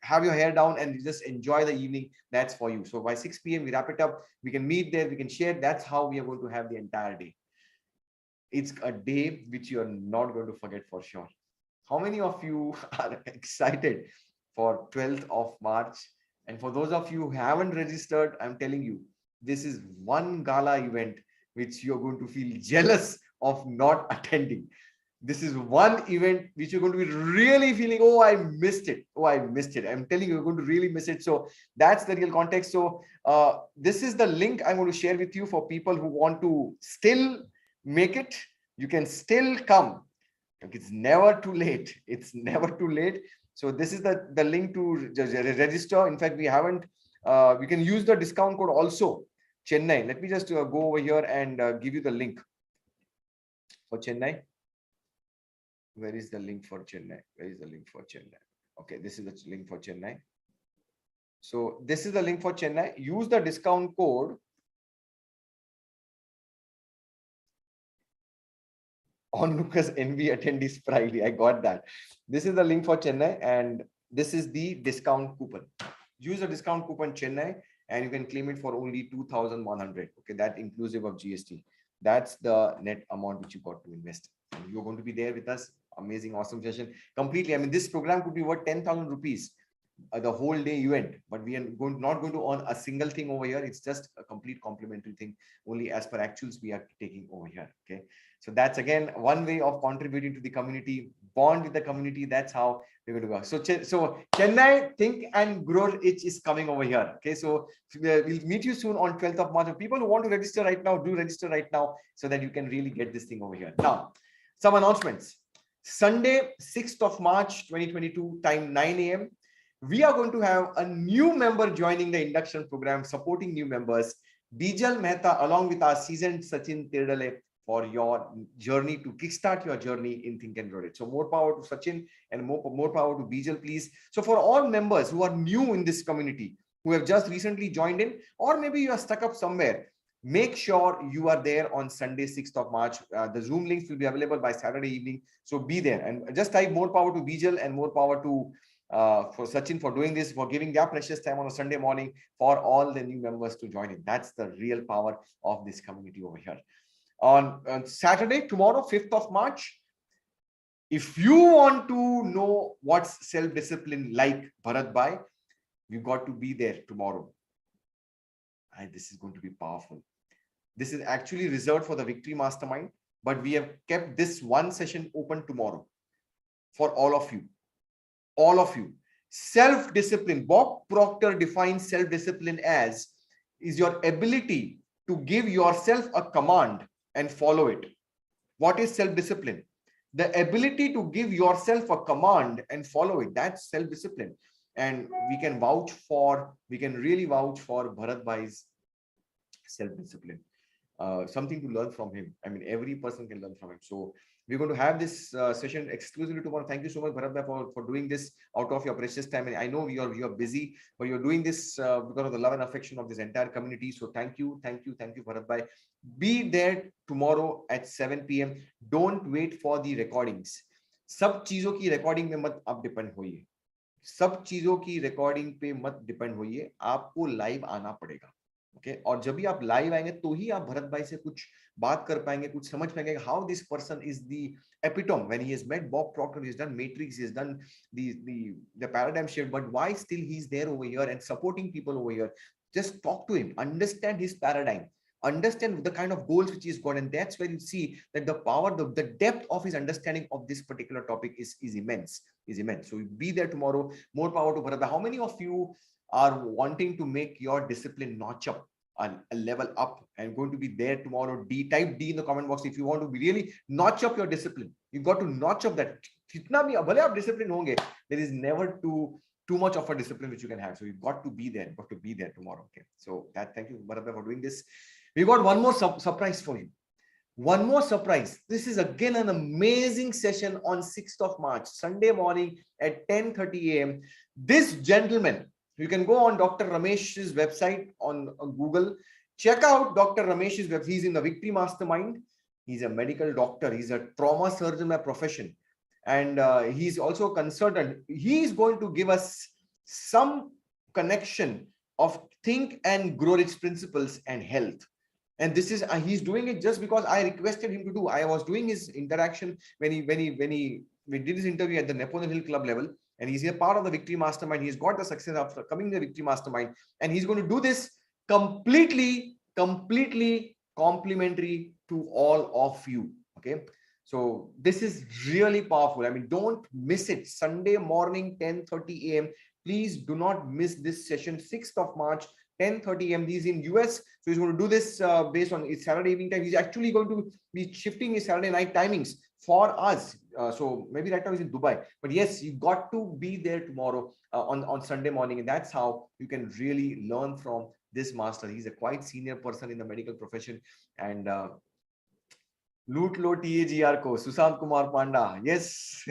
have your hair down and just enjoy the evening. That's for you. So by 6 p.m. we wrap it up. We can meet there. We can share. That's how we are going to have the entire day. It's a day which you are not going to forget for sure. How many of you are excited for 12th of March? And for those of you who haven't registered, I'm telling you, this is one gala event which you're going to feel jealous of not attending. This is one event which you're going to be really feeling, oh, I missed it. Oh, I missed it. I'm telling you, you're going to really miss it. So that's the real context. So this is the link I'm going to share with you for people who want to still make it. You can still come. It's never too late. It's never too late. So this is the link to register. In fact, we haven't, we can use the discount code also, Chennai. Let me just go over here and give you the link for Chennai. Where is the link for Chennai? Where is the link for Chennai? Okay, this is the link for Chennai. So this is the link for Chennai. Use the discount code Onlookers Envy attendees Friday. I got that. This is the link for Chennai, and this is the discount coupon. Use the discount coupon Chennai, and you can claim it for only 2,100. Okay, that inclusive of GST. That's the net amount which you got to invest. And you're going to be there with us. Amazing, awesome session. Completely. I mean, this program could be worth 10,000 rupees. the whole day event, but we are not going to earn a single thing over here. It's just a complete complimentary thing, only as per actuals we are taking over here. Okay, so that's again one way of contributing to the community, bond with the community. That's how we're going to go. So Chennai Think and Grow Itch is coming over here. Okay, so we'll meet you soon on 12th of March. People who want to register right now, do register right now so that you can really get this thing over here. Now, some announcements. Sunday, 6th of March 2022, time 9 a.m. We are going to have a new member joining the induction program, supporting new members, Bijal Mehta, along with our seasoned Sachin Tirdale, for your journey to kickstart your journey in Think and Grow Rich. So more power to Sachin and more power to Bijal, please. So for all members who are new in this community, who have just recently joined in, or maybe you are stuck up somewhere, make sure you are there on Sunday, 6th of March. The Zoom links will be available by Saturday evening. So be there and just type more power to Bijal and more power to for Sachin for doing this, for giving their precious time on a Sunday morning for all the new members to join in. That's the real power of this community over here. On Saturday, tomorrow, 5th of March, if you want to know what's self-discipline like, Bharat Bhai, you got to be there tomorrow. And this is going to be powerful. This is actually reserved for the Victory Mastermind, but we have kept this one session open tomorrow for all of you. All of you. Self-discipline. Bob Proctor defines self-discipline as is your ability to give yourself a command and follow it. What is self-discipline? The ability to give yourself a command and follow it. That's self-discipline. And we can really vouch for Bharat Bhai's self-discipline. Something to learn from him. I mean, every person can learn from him. So we're going to have this session exclusively tomorrow. Thank you so much, Bharat Bhai, for doing this out of your precious time. And I know you're busy, but you're doing this because of the love and affection of this entire community. So thank you, Bharat Bhai. Be there tomorrow at 7 p.m. Don't wait for the recordings. सब चीजों की recording में मत आप depend होइए. सब चीजों की recording पे मत depend होइए. आपको live आना पड़ेगा. Okay? और जब भी आप लाइव आएंगे तो ही आप भरत भाई से कुछ बात कर पाएंगे, कुछ समझ पाएंगे how this person is the epitome. When he has met Bob Proctor, he has done Matrix, he has done the paradigm shift, but why still he's there over here and supporting people over here? Just talk to him, understand his paradigm, understand the kind of goals which he's got, and that's where you see that the power, the depth of his understanding of this particular topic is immense. So be there tomorrow. More power to Bharat Bhai. How many of you are wanting to make your discipline notch up and a level up and going to be there tomorrow? Type D in the comment box if you want to be really notch up your discipline. You got to notch up that. Jitna bhi bhale aap discipline honge, there is never too much of a discipline which you can have. So you've got to be there. You've got to be there tomorrow. Okay. So thank you, Bharat Bhai, for doing this. We got one more surprise for you. One more surprise. This is again an amazing session on 6th of March, Sunday morning at 10:30 a.m. This gentleman, you can go on Dr. Ramesh's website on Google. Check out Dr. Ramesh's website. He's in the Victory Mastermind. He's a medical doctor. He's a trauma surgeon by profession. And he's also a consultant. He's going to give us some connection of think and grow rich principles and health. And this is he's doing it just because I requested him to do. I was doing his interaction when we did his interview at the Napoleon Hill Club level. And he's a part of the Victory Mastermind. He's got the success after coming to the Victory Mastermind. And he's going to do this completely complimentary to all of you. Okay. So this is really powerful. I mean, don't miss it. Sunday morning, 10:30 a.m. Please do not miss this session, 6th of March, 10:30 a.m. He's in US. So he's going to do this based on his Saturday evening time. He's actually going to be shifting his Saturday night timings for us. So maybe right now he's in Dubai, but yes, you got to be there tomorrow on Sunday morning. And that's how you can really learn from this master. He's a quite senior person in the medical profession. And loot lo TAGR ko, Susant Kumar Panda. Yes.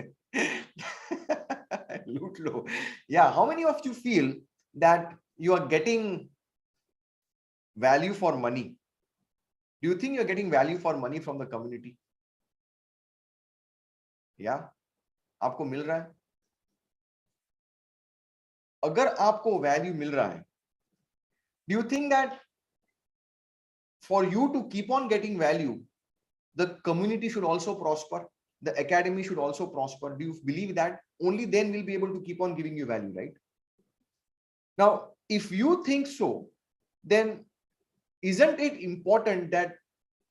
Loot lo. Yeah. How many of you feel that you are getting value for money? Do you think you're getting value for money from the community? या आपको मिल रहा है? अगर आपको value मिल रहा है, do you think that for you to keep on getting value, the community should also prosper, the academy should also prosper? Do you believe that only then we'll be able to keep on giving you value, right? Now, if you think so, then isn't it important that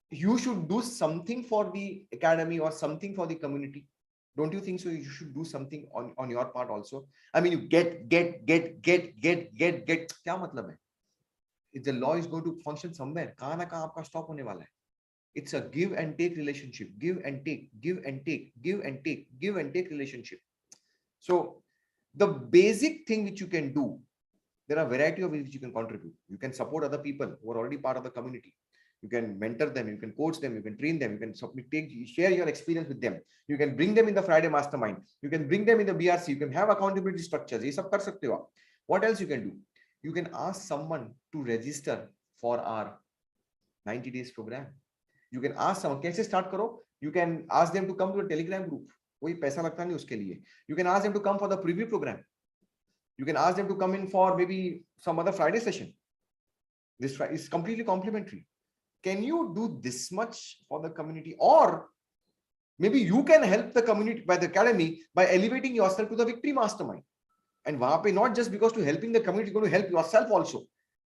you should do something for the academy or something for the community? Don't you think so? You should do something on your part also. I mean, you get. क्या मतलब है? If the law is going to function somewhere, कहाँ ना कहाँ आपका stop होने वाला है. It's a give and take relationship. Give and take, give and take, give and take, give and take relationship. So the basic thing which you can do, there are a variety of ways which you can contribute. You can support other people who are already part of the community. You can mentor them, you can coach them, you can train them, you can share your experience with them. You can bring them in the Friday mastermind. You can bring them in the BRC. You can have accountability structures. ये सब कर सकते हो आप. What else you can do? You can ask someone to register for our 90 days program. You can ask someone, कैसे start करो? You can ask them to come to a Telegram group. कोई पैसा लगता नहीं उसके लिए. You can ask them to come for the preview program. You can ask them to come in for maybe some other Friday session. This is completely complimentary. Can you do this much for the community? Or maybe you can help the community by the academy by elevating yourself to the victory mastermind. And wahan pe not just because to helping the community, you're going to help yourself also.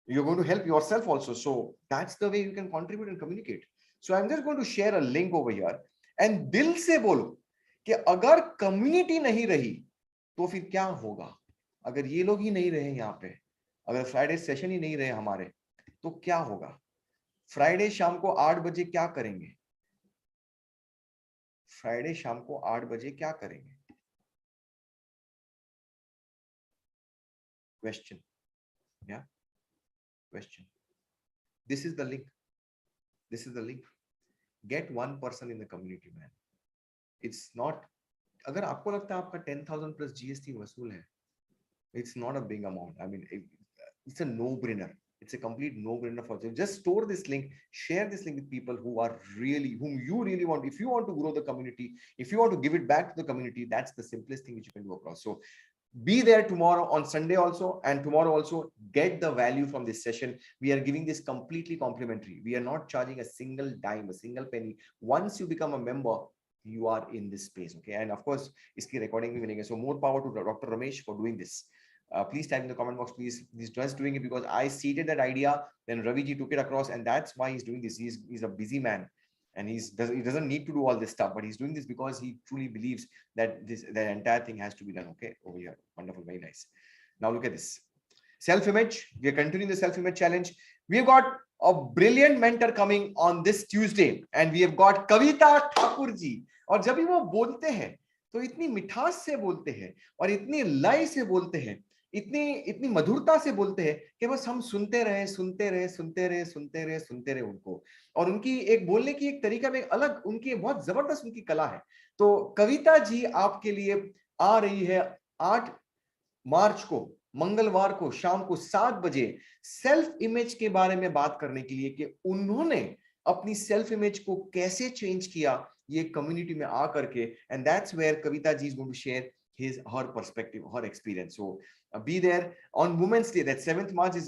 You're going to help yourself also. So that's the way you can contribute and communicate. So I'm just going to share a link over here. And दिल से बोलो कि अगर community नहीं रही तो फिर क्या होगा? अगर ये लोग ही नहीं रहे यहाँ पे, अगर फ्राइडे सेशन ही नहीं रहे हमारे, तो क्या होगा? फ्राइडे शाम को 8 बजे क्या करेंगे? फ्राइडे शाम को 8 बजे क्या करेंगे? Question. Yeah. Question. This is the link. This is the link. Get one person in the community, man. It's not. अगर आपको लगता है आपका 10,000 plus GST वसूल है, it's not a big amount. I mean, it's a no-brainer. It's a complete no-brainer for you. Just store this link, share this link with people who are really, whom you really want. If you want to grow the community, if you want to give it back to the community, that's the simplest thing which you can do across. So be there tomorrow on Sunday also, and tomorrow also. Get the value from this session. We are giving this completely complimentary. We are not charging a single dime, a single penny. Once you become a member, you are in this space. Okay. And of course, iski recording bhi milenge. So more power to Dr. Ramesh for doing this. Please type in the comment box, please. He's just doing it because I seeded that idea. Then Ravi ji took it across, and that's why he's doing this. He's a busy man, and he doesn't need to do all this stuff, but he's doing this because he truly believes that the entire thing has to be done. Okay, over here, wonderful, very nice. Now look at this self-image. We are continuing the self-image challenge. We've got a brilliant mentor coming on this Tuesday, and we have got Kavita Thakur ji. और जब भी वो बोलते हैं तो इतनी मिठास से बोलते हैं और इतनी लय से बोलते हैं, इतनी मधुरता से बोलते हैं कि बस हम सुनते रहे उनको. और उनकी एक बोलने की एक तरीका में अलग, उनकी बहुत जबरदस्त उनकी कला है. तो कविता जी आपके लिए आ रही है 8 मार्च को, मंगलवार को शाम को 7 बजे सेल्फ इमेज के बारे में बात करने के लिए कि उन्होंने अपनी सेल्फ इमेज को कैसे चेंज किया ये कम्युनिटी में आकर के. And that's where Kavita ji is going to share her perspective, her experience. So be there on Women's Day. That 7th March is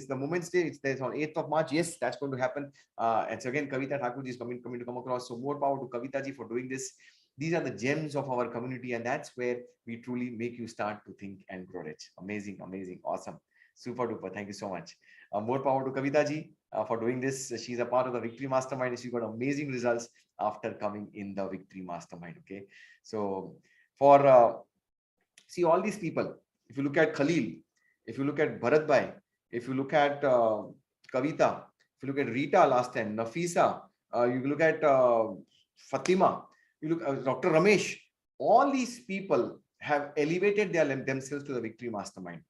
the Women's Day. It's there on 8th of March. Yes, that's going to happen. And so again, Kavita Thakur ji is coming to come across. So more power to Kavita ji for doing this. These are the gems of our community, and that's where we truly make you start to think and grow rich. Amazing, amazing, awesome, super duper. Thank you so much. More power to Kavita ji for doing this. She's a part of the Victory Mastermind. She got amazing results after coming in the Victory Mastermind. Okay, so for see all these people, if you look at Khalil, if you look at Bharat Bhai, if you look at Kavita, if you look at Rita last time, Nafisa, you look at Fatima, you look at Dr. Ramesh, all these people have elevated themselves to the Victory Mastermind.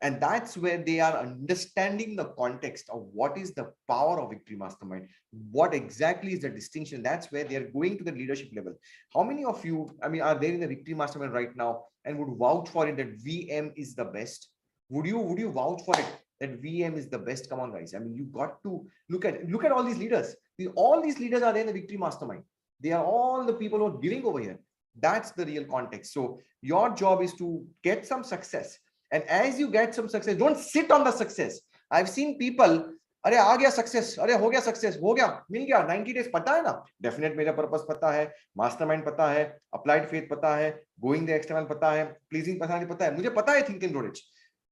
And that's where they are understanding the context of what is the power of Victory Mastermind, what exactly is the distinction. That's where they are going to the leadership level. How many of you, I mean, are there in the Victory Mastermind right now and would vouch for it that VM is the best? Would you vouch for it that VM is the best? Come on, guys. I mean, you got to look at all these leaders. All these leaders are there in the Victory Mastermind. They are all the people who are giving over here. That's the real context. So your job is to get some success. And as you get some success, don't sit on the success. I've seen people, अरे आ गया success, अरे हो गया success, हो गया, मिल गया, 90 days पता है ना, definite मेरा purpose पता है, mastermind पता है, applied faith पता है, going the extra mile पता है, pleasing personality पता है, मुझे पता है think and grow rich.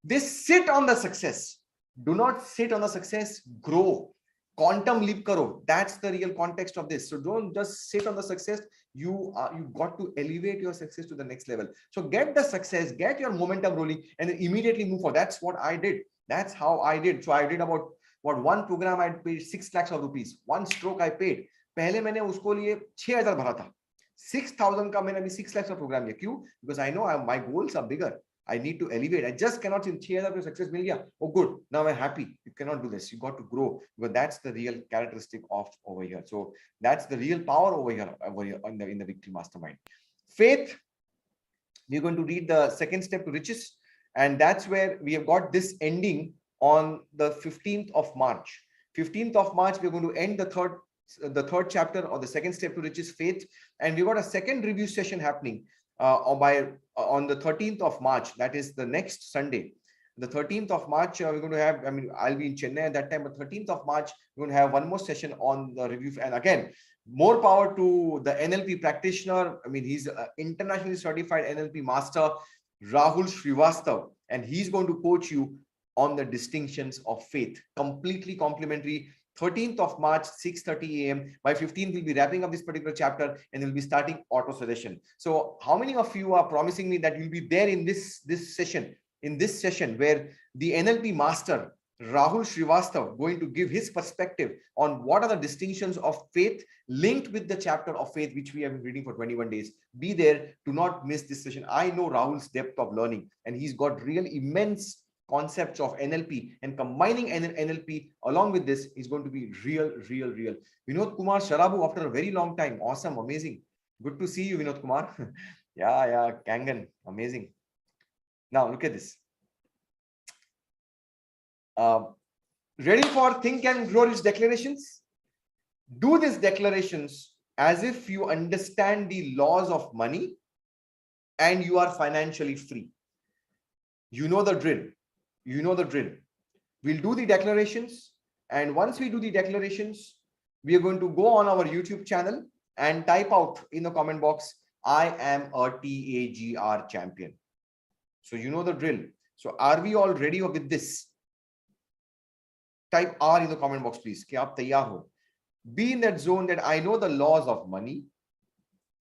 They sit on the success. Do not sit on the success, grow. Quantum leap karo. That's the real context of this. So don't just sit on the success. You got to elevate your success to the next level. So get the success, get your momentum rolling, and then immediately move forward. That's what I did. That's how I did. So I did about one program I paid 6 lakhs of rupees. One stroke I paid. पहले मैंने उसको लिए 6,000 भरा था. 6,000 का मैंने अभी 6 lakhs का प्रोग्राम लिया. क्यों? Because I know my goals are bigger. I need to elevate. I just cannot say 6,000 पे success मिल गया. Oh, good. Now I'm happy. You cannot do this. You got to grow, because that's the real characteristic of over here. So that's the real power over here in the Victory Mastermind. Faith. We're going to read the second step to riches, and that's where we have got this ending on the 15th of March. 15th of March, we're going to end the third chapter, or the second step to riches, faith, and we got a second review session happening on the 13th of March. That is the next Sunday. The 13th of March, we're going to have, I mean, I'll be in Chennai at that time, but 13th of March, we're going to have one more session on the review. And again, more power to the NLP practitioner. I mean, he's an internationally certified NLP master, Rahul Srivastav, and he's going to coach you on the distinctions of faith. Completely complimentary. 13th of March, 6:30 a.m. By 15th, we'll be wrapping up this particular chapter, and we'll be starting auto suggestion. So how many of you are promising me that you'll be there in this session, where the NLP master, Rahul Srivastav, going to give his perspective on what are the distinctions of faith linked with the chapter of faith, which we have been reading for 21 days. Be there. Do not miss this session. I know Rahul's depth of learning, and he's got real immense concepts of NLP, and combining NLP along with this is going to be real. Vinod Kumar Sharabu, after a very long time. Awesome. Amazing. Good to see you, Vinod Kumar. yeah, Kangan. Amazing. Now look at this. Ready for Think and Grow Rich declarations? Do these declarations as if you understand the laws of money and you are financially free. You know the drill. We'll do the declarations, and once we do the declarations, we are going to go on our YouTube channel and type out in the comment box, I am a TAGR champion. So you know the drill. So are we all ready with this? Type R in the comment box, please. Ki aap taiyar ho. Be in that zone that I know the laws of money.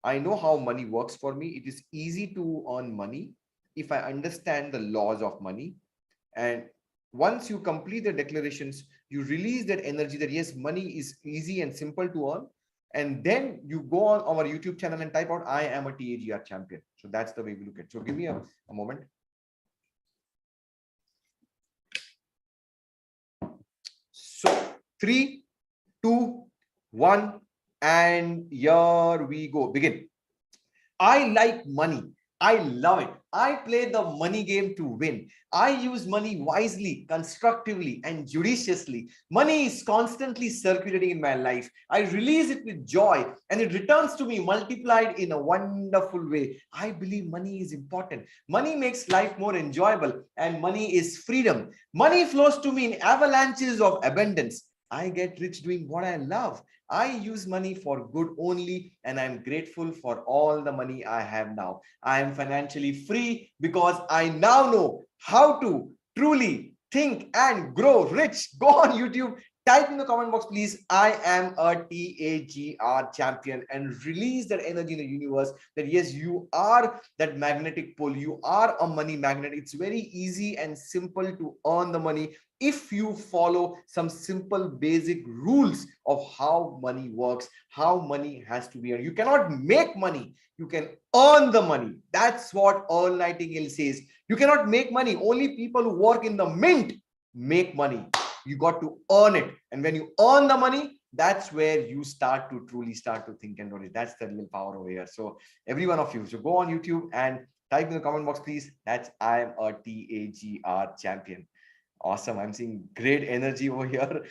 I know how money works for me. It is easy to earn money if I understand the laws of money. And once you complete the declarations, you release that energy that yes, money is easy and simple to earn. And then you go on our YouTube channel and type out, I am a TAGR champion. So that's the way we look at it. So give me a moment. So 3, 2, 1, and here we go. Begin. I like money. I love it. I play the money game to win. I use money wisely, constructively, and judiciously. Money is constantly circulating in my life. I release it with joy, and it returns to me multiplied in a wonderful way. I believe money is important. Money makes life more enjoyable, and money is freedom. Money flows to me in avalanches of abundance. I get rich doing what I love. I use money for good only, and I'm grateful for all the money I have now. I am financially free because I now know how to truly think and grow rich. Go on YouTube, type in the comment box, please, I am a TAGR champion, and release that energy in the universe that yes, you are that magnetic pull. You are a money magnet. It's very easy and simple to earn the money if you follow some simple basic rules of how money works, how money has to be earned. You cannot make money. You can earn the money. That's what Earl Nightingale says. You cannot make money. Only people who work in the mint make money. You got to earn it. And when you earn the money, that's where you start to truly start to think and know it. That's the real power over here. So every one of you, so go on YouTube and type in the comment box, please. That's I am a TAGR champion. Awesome. I'm seeing great energy over here.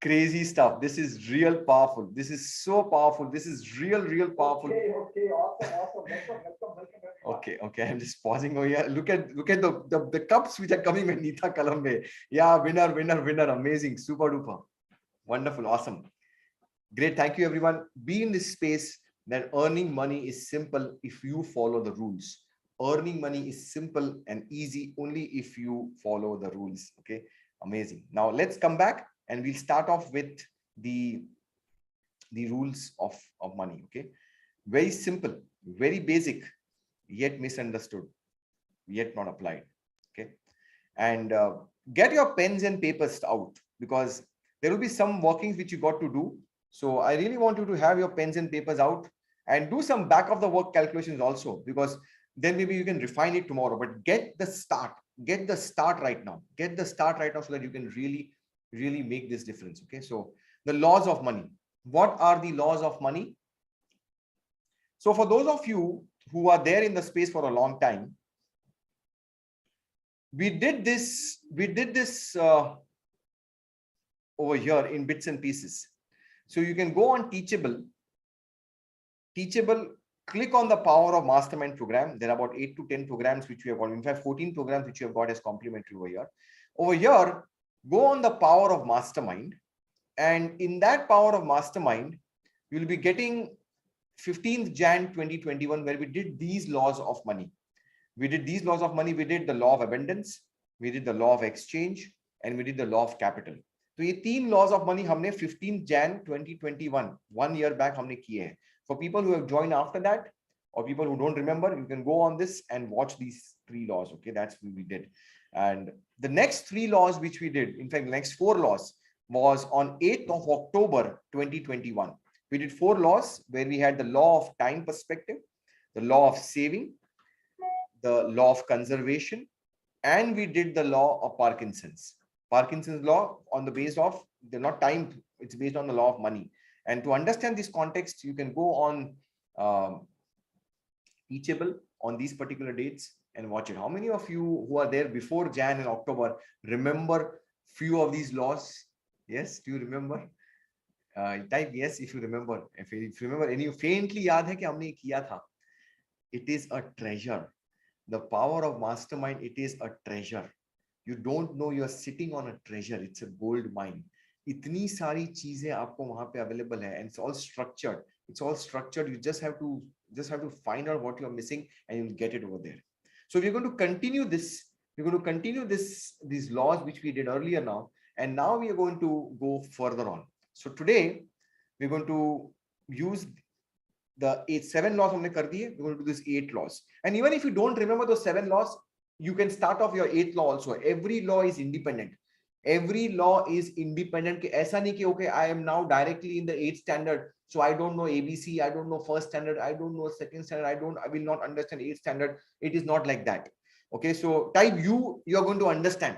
Crazy stuff. This is real powerful. This is so powerful. This is real powerful. Okay. Awesome. Welcome. Okay. I'm just pausing over here. Look at the cups which are coming with Nita Kalambe. Yeah, winner. Amazing. Super duper. Wonderful. Awesome. Great. Thank you, everyone. Be in this space that earning money is simple if you follow the rules. earning money is simple and easy only if you follow the rules. Okay, amazing. Now let's come back and we'll start off with the rules of money. Okay, very simple, very basic, yet misunderstood, yet not applied. Okay, and get your pens and papers out, because there will be some workings which you got to do. So I really want you to have your pens and papers out and do some back of the work calculations also, because then maybe you can refine it tomorrow. But get the start right now. Get the start right now so that you can really make this difference. Okay, so the laws of money. What are the laws of money? So for those of you who are there in the space for a long time, we did this over here in bits and pieces. So you can go on Teachable, click on the Power of Mastermind program. There are about 8 to 10 programs which we have got. In fact, 14 programs which you have got as complimentary over here. Over here, go on the Power of Mastermind. And in that Power of Mastermind, you'll be getting 15th Jan 2021, where we did these laws of money. We did these laws of money. We did the law of abundance, we did the law of exchange, and we did the law of capital. So ये 3 laws of money हमने 15th Jan 2021, 1 year back हमने किए हैं. For people who have joined after that, or people who don't remember, you can go on this and watch these 3 laws. Okay, that's what we did. And the next 3 laws which we did, in fact, the next 4 laws, was on 8th of October 2021. We did 4 laws where we had the law of time perspective, the law of saving, the law of conservation, and we did the law of Parkinson's law, on the base of, they're not time, it's based on the law of money. And to understand this context, you can go on Teachable on these particular dates and watch it. How many of you who are there before Jan and October remember few of these laws? Yes, do you remember? Type yes if you remember. If you remember any faintly yaad hai ki humne ye kiya tha. It is a treasure. The power of mastermind, it is a treasure. You don't know you're sitting on a treasure. It's a gold mine. इतनी सारी चीजें आपको वहां पे available है, and it's all structured. It's all structured. You just have to find out what you're missing and you'll get it over there. So we're going to continue this. We're going to continue these laws which we did earlier now, and now we are going to go further on. So today we're going to use the 7 laws हमने कर दिए. We're going to do these 8 laws. And even if you don't remember those 7 laws, you can start off your 8th law also. Every law is independent. Every law is independent. ऐसा नहीं कि okay, I am now directly in the 8th standard, so I don't know ABC, I don't know 1st standard, I don't know 2nd standard, I will not understand 8th standard. It is not like that. Okay, so type you are going to understand.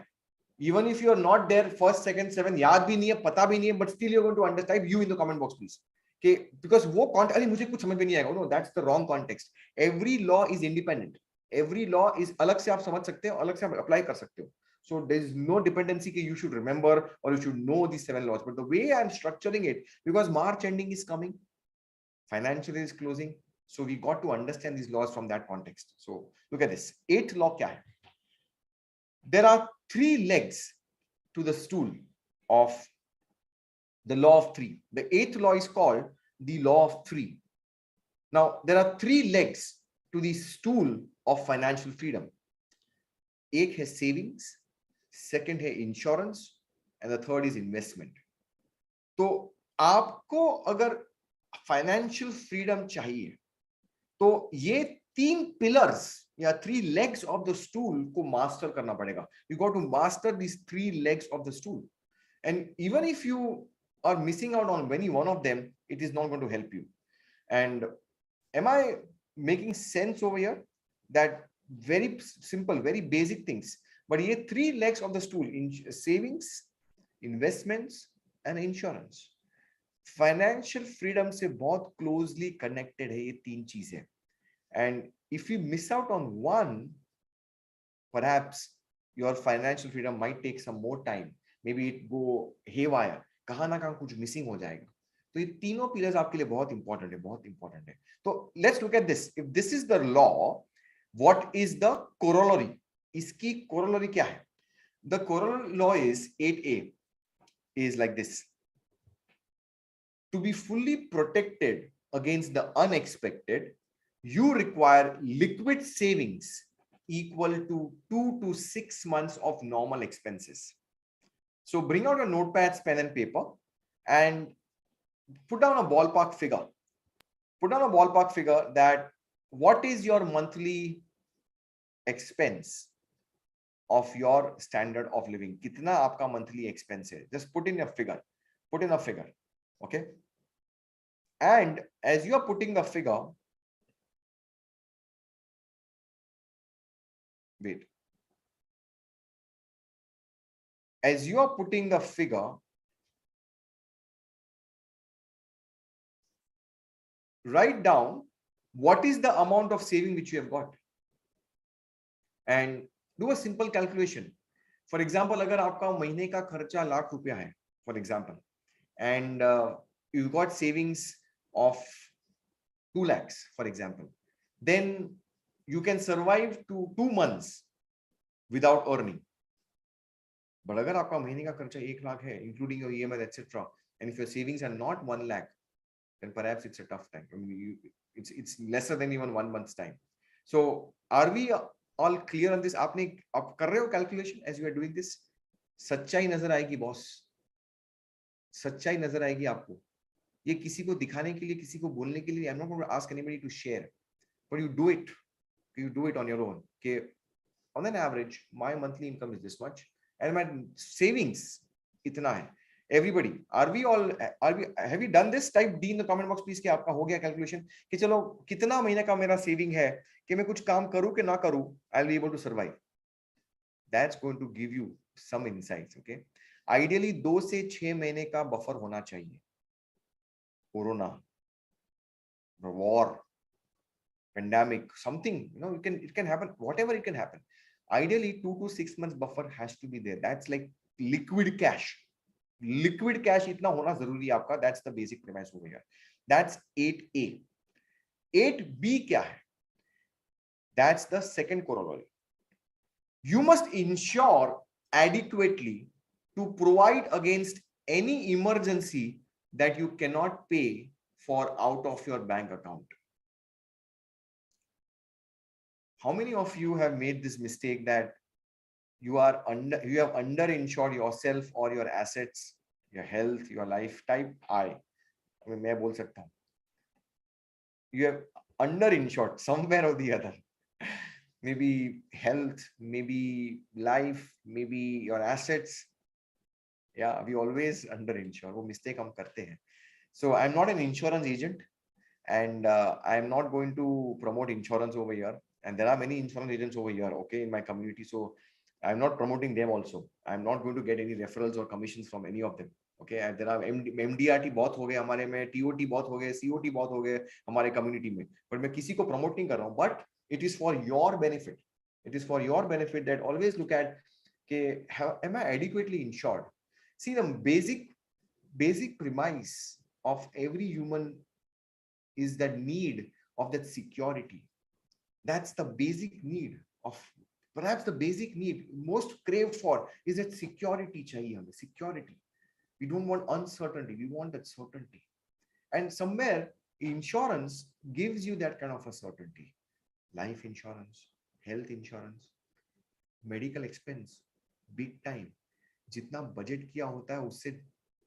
Even if you are not there, 1st, 2nd, 7th, याद भी नहीं है, पता भी नहीं है, but still you're going to understand. Type you in the comment box, please. Okay, because वो अरे मुझे कुछ समझ में नहीं आएगा. No, that's the wrong context. Every law is independent. Every law is अलग से आप समझ सकते हो, अलग से आप apply कर सकते हो. So there is no dependency that you should remember or you should know these 7 laws. But the way I'm structuring it, because March ending is coming, financial is closing, so we got to understand these laws from that context. So look at this. 8th law क्या है? There are 3 legs to the stool of the law of 3. The 8th law is called the law of 3. Now there are 3 legs to the stool of financial freedom. एक है savings, second है insurance, and the third is investment. तो आपको अगर financial freedom चाहिए, तो ये 3 pillars या 3 legs of the stool को master करना पड़ेगा. You got to master these 3 legs of the stool. And even if you are missing out on any one of them, it is not going to help you. And am I making sense over here? That very simple, very basic things. But ये 3 legs of the stool, in savings, investments, and insurance. Financial freedom से बहुत closely connected है ये 3 चीजें. And if you miss out on one, perhaps your financial freedom might take some more time. Maybe it go haywire. कहाँ ना कहाँ कुछ missing हो जाएगा. तो ये तीनों pillars आपके लिए बहुत important है, बहुत important है. So let's look at this. If this is the law, what is the corollary? इसकी corollary क्या है? The corollary law is 8A is like this. To be fully protected against the unexpected, you require liquid savings equal to 2 to 6 months of normal expenses. So bring out your notepads, pen and paper and put down a ballpark figure. Put down a ballpark figure that what is your monthly expense of your standard of living? Kitna aapka monthly expense hai? Just put in a figure. Put in a figure. Okay. And as you are putting the figure, wait. As you are putting the figure, write down what is the amount of saving which you have got. And do a simple calculation. For example, अगर आपका महीने का खर्चा ₹1,00,000 है, for example, and you got savings of 2 lakhs, for example, then you can survive to 2 months without earning. But अगर आपका महीने का खर्चा 1 लाख है, including your EMI, etc., and if your savings are not 1 lakh, then perhaps it's a tough time. I mean, it's lesser than even 1 month's time. So are we all clear on this? आप कर रहे हो calculation as you are doing this? सच्चाई नजर आएगी boss, सच्चाई नजर आएगी आपको. ये किसी को दिखाने के लिए, किसी को बोलने के लिए, I'm not going to ask anybody to share, but you do it. You do it on your own. Okay, on an average, my monthly income is this much, and my savings इतना है. Everybody, have you done this? Type D in the comment box please कि आपका हो गया calculation कि चलो कितना महीने का मेरा saving है कि मैं कुछ काम करूं कि ना करूं, I'll be able to survive. That's going to give you some insights. Okay, ideally 2 से 6 महीने का buffer होना चाहिए. Corona, war, pandemic, something, you know, it can happen, whatever it can happen. Ideally 2 to 6 months buffer has to be there. That's like liquid cash. Liquid cash itna hona zaruri hai aapka. That's the basic premise over here. That's 8A. 8B kya hai? That's the second corollary. You must ensure adequately to provide against any emergency that you cannot pay for out of your bank account. How many of you have made this mistake that you have underinsured yourself or your assets, your health, your life? Type I mean, मैं बोल सकता हूँ. You have underinsured somewhere or the other. Maybe health, maybe life, maybe your assets. Yeah, we always underinsure. वो mistake हम करते हैं. So I'm not an insurance agent, and I'm not going to promote insurance over here. And there are many insurance agents over here, okay, in my community. So I'm not promoting them also. I'm not going to get any referrals or commissions from any of them. Okay, and there are MDRT बहुत हो गए हमारे में, TOT बहुत हो गए, COT बहुत हो गए हमारे community में. But मैं किसी को promote नहीं कर रहा हूँ. But it is for your benefit. It is for your benefit that always look at, okay, am I adequately insured? See, the basic premise of every human is that need of that security. That's the basic need of, perhaps the basic need most craved for is that security chahiye hame, security. We don't want uncertainty, we want that certainty. And somewhere insurance gives you that kind of a certainty. Life insurance, health insurance, medical expense, big time. जितना budget किया होता है उससे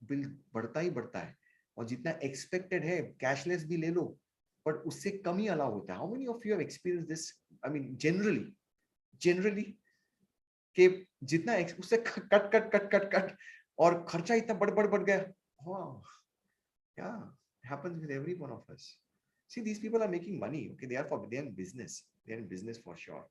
bill बढ़ता ही बढ़ता है, और जितना एक्सपेक्टेड है कैशलेस भी ले लो but उससे कम ही अलाउ होता है. How many of you have experienced this? I mean, generally कि जितना उससे कट और खर्चा इतना बढ़ गया. हाँ, yeah, happens with every one of us. See, these people are making money. Okay, they are in business. They are in business for sure.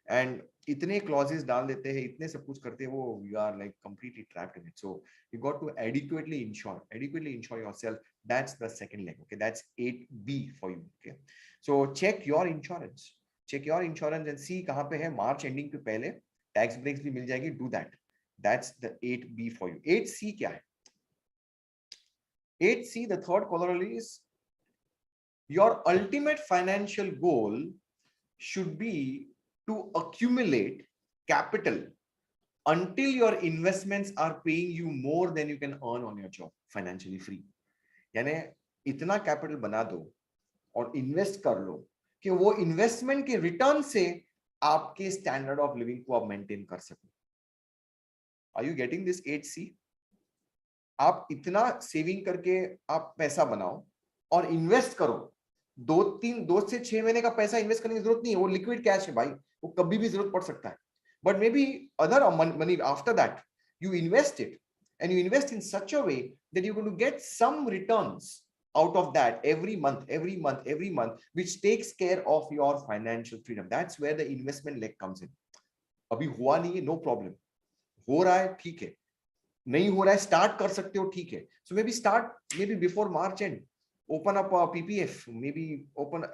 And इतने clauses डाल देते हैं, इतने सब कुछ करते हैं वो, you are like completely trapped in it. So you got to adequately insure yourself. That's the second leg. Okay, that's 8B for you. Okay, so check your insurance and see कहाँ पे है. March ending के पहले tax breaks भी मिल जाएगी. Do that. That's the 8B for you. 8C क्या है? 8C, the third corollary is your ultimate financial goal should be to accumulate capital until your investments are paying you more than you can earn on your job, financially free. यानी इतना capital बना दो और invest कर लो कि वो investment के return से आपके स्टैंडर्ड ऑफ लिविंग को आप मेंटेन कर सको. Are you getting this 8C? आप इतना सेविंग करके आप पैसा बनाओ और इन्वेस्ट करो. 2 से 6 महीने का पैसा इन्वेस्ट करने की जरूरत नहीं है, वो लिक्विड कैश है भाई, वो कभी भी जरूरत पड़ सकता है. But may be other money after that you invest it, and you invest in such a way that you're going to get some returns out of that every month, which takes care of your financial freedom. That's where the investment leg comes in. अभी हुआ नहीं है, no problem. हो रहा है, ठीक है. नहीं हो रहा है, start कर सकते हो, ठीक है. So maybe start before March end. Open up a PPF, maybe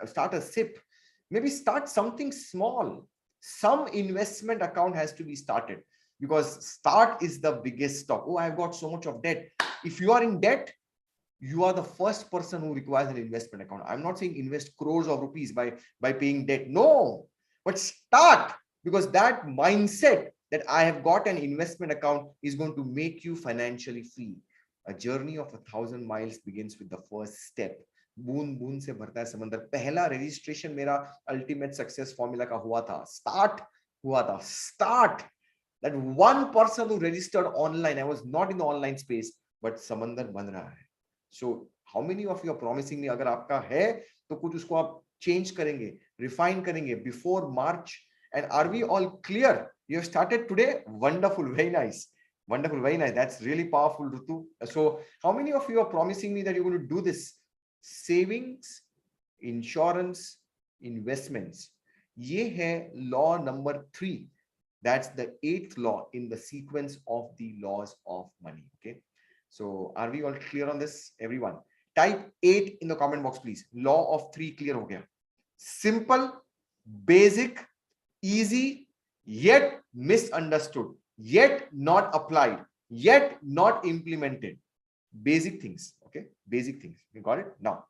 start a SIP, maybe start something small. Some investment account has to be started, because start is the biggest stop. Oh, I've got so much of debt. If you are in debt, you are the first person who requires an investment account. I'm not saying invest crores of rupees by paying debt. No, but start, because that mindset that I have got an investment account is going to make you financially free. A journey of 1,000 miles begins with the first step. बूंद बूंद से भरता है समंदर. पहला registration मेरा ultimate success formula का हुआ था. Start. That one person who registered online, I was not in the online space, but समंदर बन रहा है. So how many of you are promising me, अगर आपका है तो कुछ उसको आप change करेंगे, refine करेंगे before March? And are we all clear? You have started today. Wonderful, very nice. Wonderful, very nice. That's really powerful, Rutu. So how many of you are promising me that you're going to do this? Savings, insurance, investments. ये है law number 3. That's the 8th law in the sequence of the laws of money. Okay. So are we all clear on this, everyone? Type 8 in the comment box, please. Law of 3 clear ho gaya. Simple, basic, easy, yet misunderstood, yet not applied, yet not implemented. Basic things. Okay. Basic things. You got it? Now.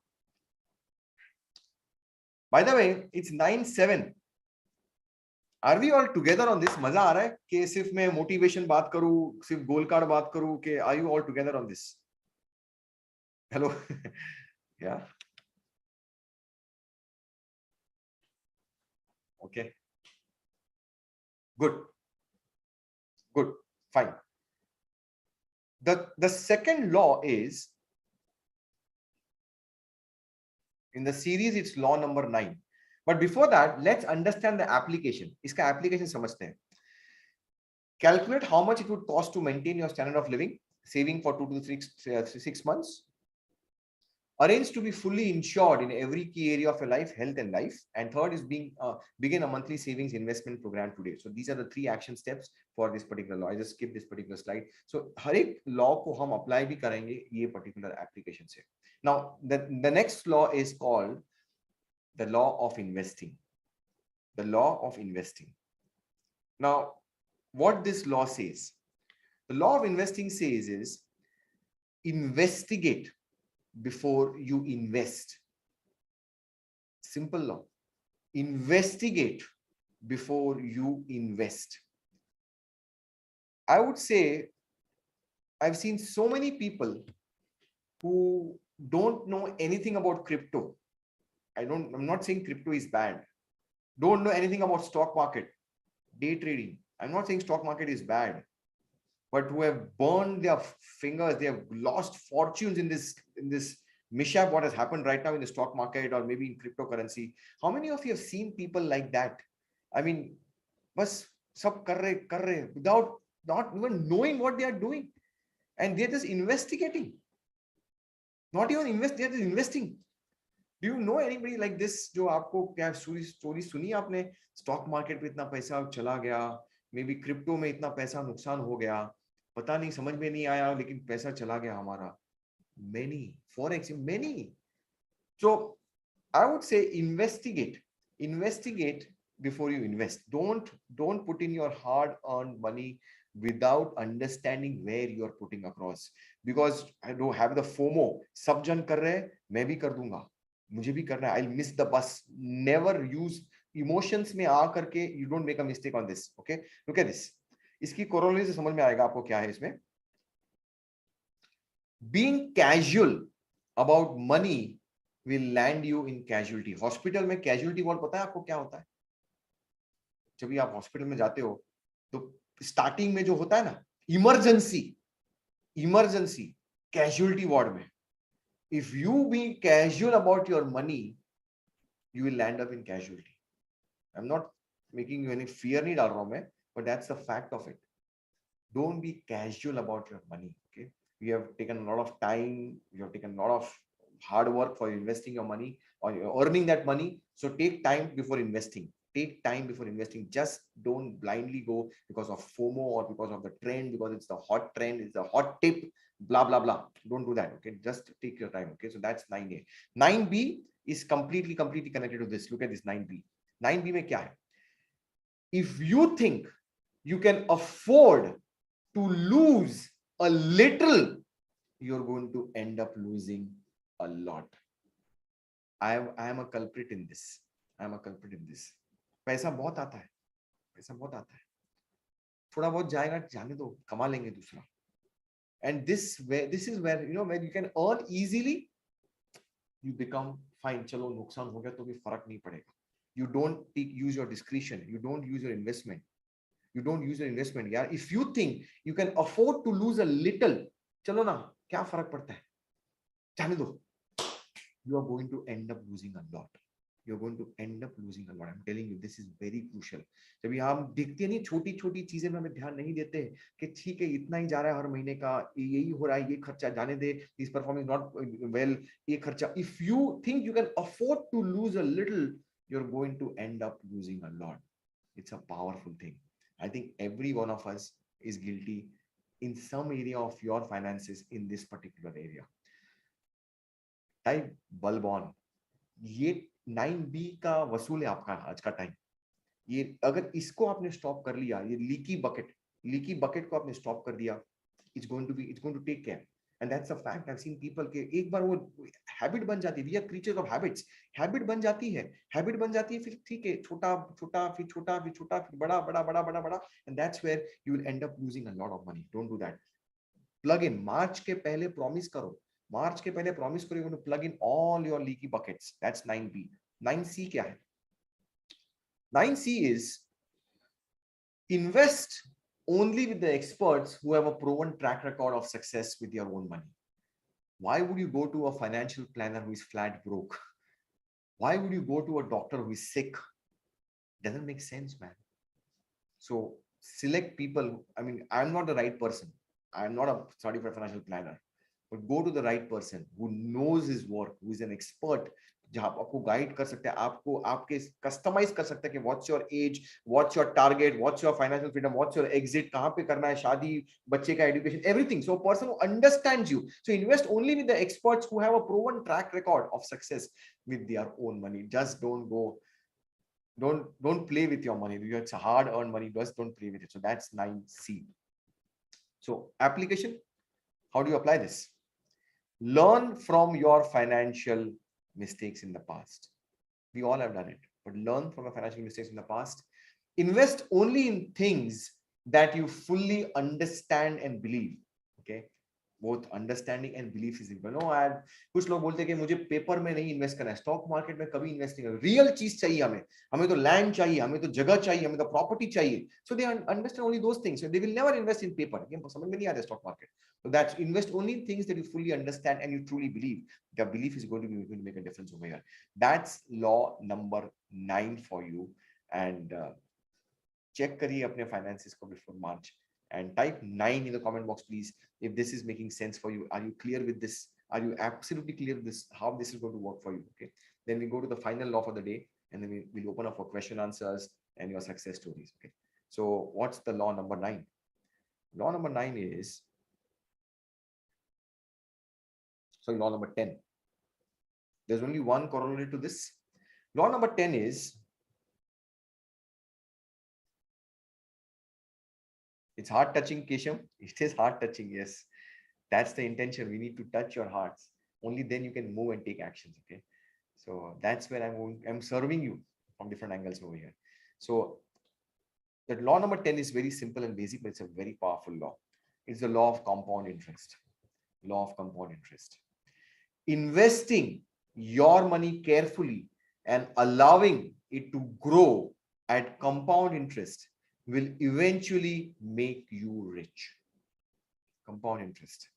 By the way, it's 9:07. Are we all together on this? मजा आ रहा है कि सिर्फ मैं motivation बात करूं, सिर्फ गोल card बात करूं, कि are you all together on this? Hello. Yeah. Okay. Good. Fine. The second law is, in the series, it's law number 9. But before that, let's understand the application. इसका application समझते हैं. Calculate how much it would cost to maintain your standard of living, saving for 2 to 6 months. Arrange to be fully insured in every key area of your life, health and life. And third is begin a monthly savings investment program today. So these are the 3 action steps for this particular law. I just skip this particular slide. So हर एक law को हम apply भी करेंगे ये particular application से. Now the next law is called the law of investing. The law of investing. Now, what this law says, the law of investing says is investigate before you invest. Simple law. Investigate before you invest. I would say I've seen so many people who don't know anything about crypto. I'm not saying crypto is bad. Don't know anything about stock market, day trading. I'm not saying stock market is bad, but who have burned their fingers, they have lost fortunes in this mishap what has happened right now in the stock market or maybe in cryptocurrency. How many of you have seen people like that? I mean, bas sab kar rahe without not even knowing what they are doing, and they're just investigating. Not even they're just investing. Do you know anybody like this? जो आपको क्या story सुनी आपने? Stock market पे इतना पैसा चला गया, मे बी क्रिप्टो में इतना पैसा नुकसान हो गया, पता नहीं, समझ में नहीं आया, लेकिन पैसा चला गया हमारा. Many forex, many. So I would say investigate before you invest. Don't put in your hard-earned money without understanding where you are putting across. Because I don't have the FOMO. सब जन कर रहे हैं, मैं भी कर दूंगा. मुझे भी करना है. I'll miss the bus. Never use emotions में आ करके. You don't make a mistake on this. Okay? Look at this. इसकी corollary से समझ में आएगा आपको क्या है इसमें. Being casual about money will land you in casualty. Hospital में casualty ward पता है आपको क्या होता है? जब भी आप हॉस्पिटल में जाते हो तो स्टार्टिंग में जो होता है ना, इमरजेंसी कैजुअलिटी वार्ड में, if you be casual about your money, you will land up in casualty. I'm not making you any fear नहीं डाल रहा हूं मैं, but that's the fact of it. Don't be casual about your money. Okay, you have taken a lot of time, you have taken a lot of hard work for investing your money or earning that money. So take time before investing. Take time before investing. Just don't blindly go because of FOMO or because of the trend, because it's the hot trend, it's the hot tip, blah blah blah. Don't do that. Okay, just take your time. Okay, so that's 9A. 9B is completely connected to this. Look at this 9B. 9B में क्या है? If you think you can afford to lose a little, you're going to end up losing a lot. I am a culprit in this. पैसा बहुत आता है, थोड़ा बहुत जाएगा, जाने दो, कमा लेंगे दूसरा. And this is where, you know, when you can earn easily, you become fine. चलो नुकसान हो गया तो भी फर्क नहीं पड़ेगा. You don't use your discretion. You don't use your investment. Yeah, if you think you can afford to lose a little, चलो ना, क्या फर्क पड़ता है, जाने दो. You are going to end up losing a lot. I'm telling you, this is very crucial. जब ये हम देखते नहीं, छोटी छोटी चीजें में हमें ध्यान नहीं देते कि ठीक है इतना ही जा रहा है हर महीने का, यही हो रहा है, ये खर्चा जाने दे, this performance not well, ये खर्चा. If you think you can afford to lose a little, you're going to end up losing a lot. It's a powerful thing. I think every one of us is guilty in some area of your finances in this particular area. Type bulb on. ये 9B का वसूल है आपका आज का time. ये अगर इसको आपने स्टॉप कर लिया, ये लीकी बकेट को आपने स्टॉप कर दिया, it's going to take care. And that's a fact. I've seen people के एक बार वो हैबिट बन जाती है. We are creatures of habits. Habit बन जाती है, फिर ठीक है, छोटा फिर बड़ा, and that's where you will end up losing a lot of money. Don't do that. Plug in. मार्च के पहले प्रॉमिस करो, you're going to plug in all your leaky buckets. That's 9B. 9C क्या है? 9C is invest only with the experts who have a proven track record of success with your own money. Why would you go to a financial planner who is flat broke? Why would you go to a doctor who is sick? Doesn't make sense, man. So select people. I mean, I'm not the right person. I'm not a certified financial planner. But go to the right person who knows his work, who is an expert, जहाँ आपको guide कर सकते हैं, आपको आपके customise कर सकते हैं कि what's your age, what's your target, what's your financial freedom, what's your exit, कहाँ पे करना है, शादी, बच्चे का education, everything. So person who understands you. So invest only with the experts who have a proven track record of success with their own money. Just don't play with your money. It's a hard earned money. Just don't play with it. So that's 9C. So application, how do you apply this? Learn from your financial mistakes in the past. We all have done it, but learn from your financial mistakes in the past. Invest only in things that you fully understand and believe. Okay, both understanding and belief is important. No, I कुछ लोग बोलते हैं कि मुझे paper में नहीं invest करना है, स्टॉक मार्केट में कभी इन्वेस्ट नहीं करना, रियल चीज चाहिए हमें तो लैंड चाहिए, हमें तो जगह चाहिए, हमें तो प्रॉपर्टी चाहिए. So they understand only those things, they will never invest in paper. ये समझ में नहीं आता stock market. So that's invest only in things that you fully understand and you truly believe. The belief is going to make a difference over here. That's law number 9 for you. And check kariye apne finances ko before March. And type 9 in the comment box, please, if this is making sense for you. Are you clear with this? Are you absolutely clear with this, how this is going to work for you? Okay. Then we go to the final law for the day, and then we'll open up for question answers and your success stories. Okay. So what's the law number 9? Law number 9 is, sorry, law number 10. There's only one corollary to this. Law number 10 is, it's heart touching, Keshav. It is heart touching. Yes, that's the intention. We need to touch your hearts. Only then you can move and take actions. Okay. So that's where I'm serving you from different angles over here. So that law number 10 is very simple and basic, but it's a very powerful law. It's the law of compound interest. Law of compound interest. Investing your money carefully and allowing it to grow at compound interest will eventually make you rich. Compound interest.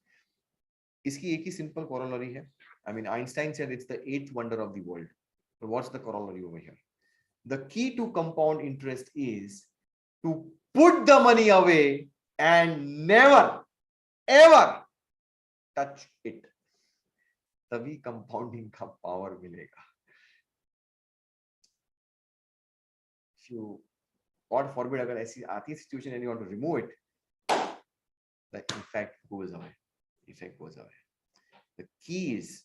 Iski ek hi simple corollary hai. I mean, Einstein said it's the eighth wonder of the world. But what's the corollary over here? The key to compound interest is to put the money away and never, ever touch it. तभी compounding का power मिलेगा. If you, God forbid, अगर ऐसी आती situation and you want to remove it, the effect goes away. Effect goes away. The key is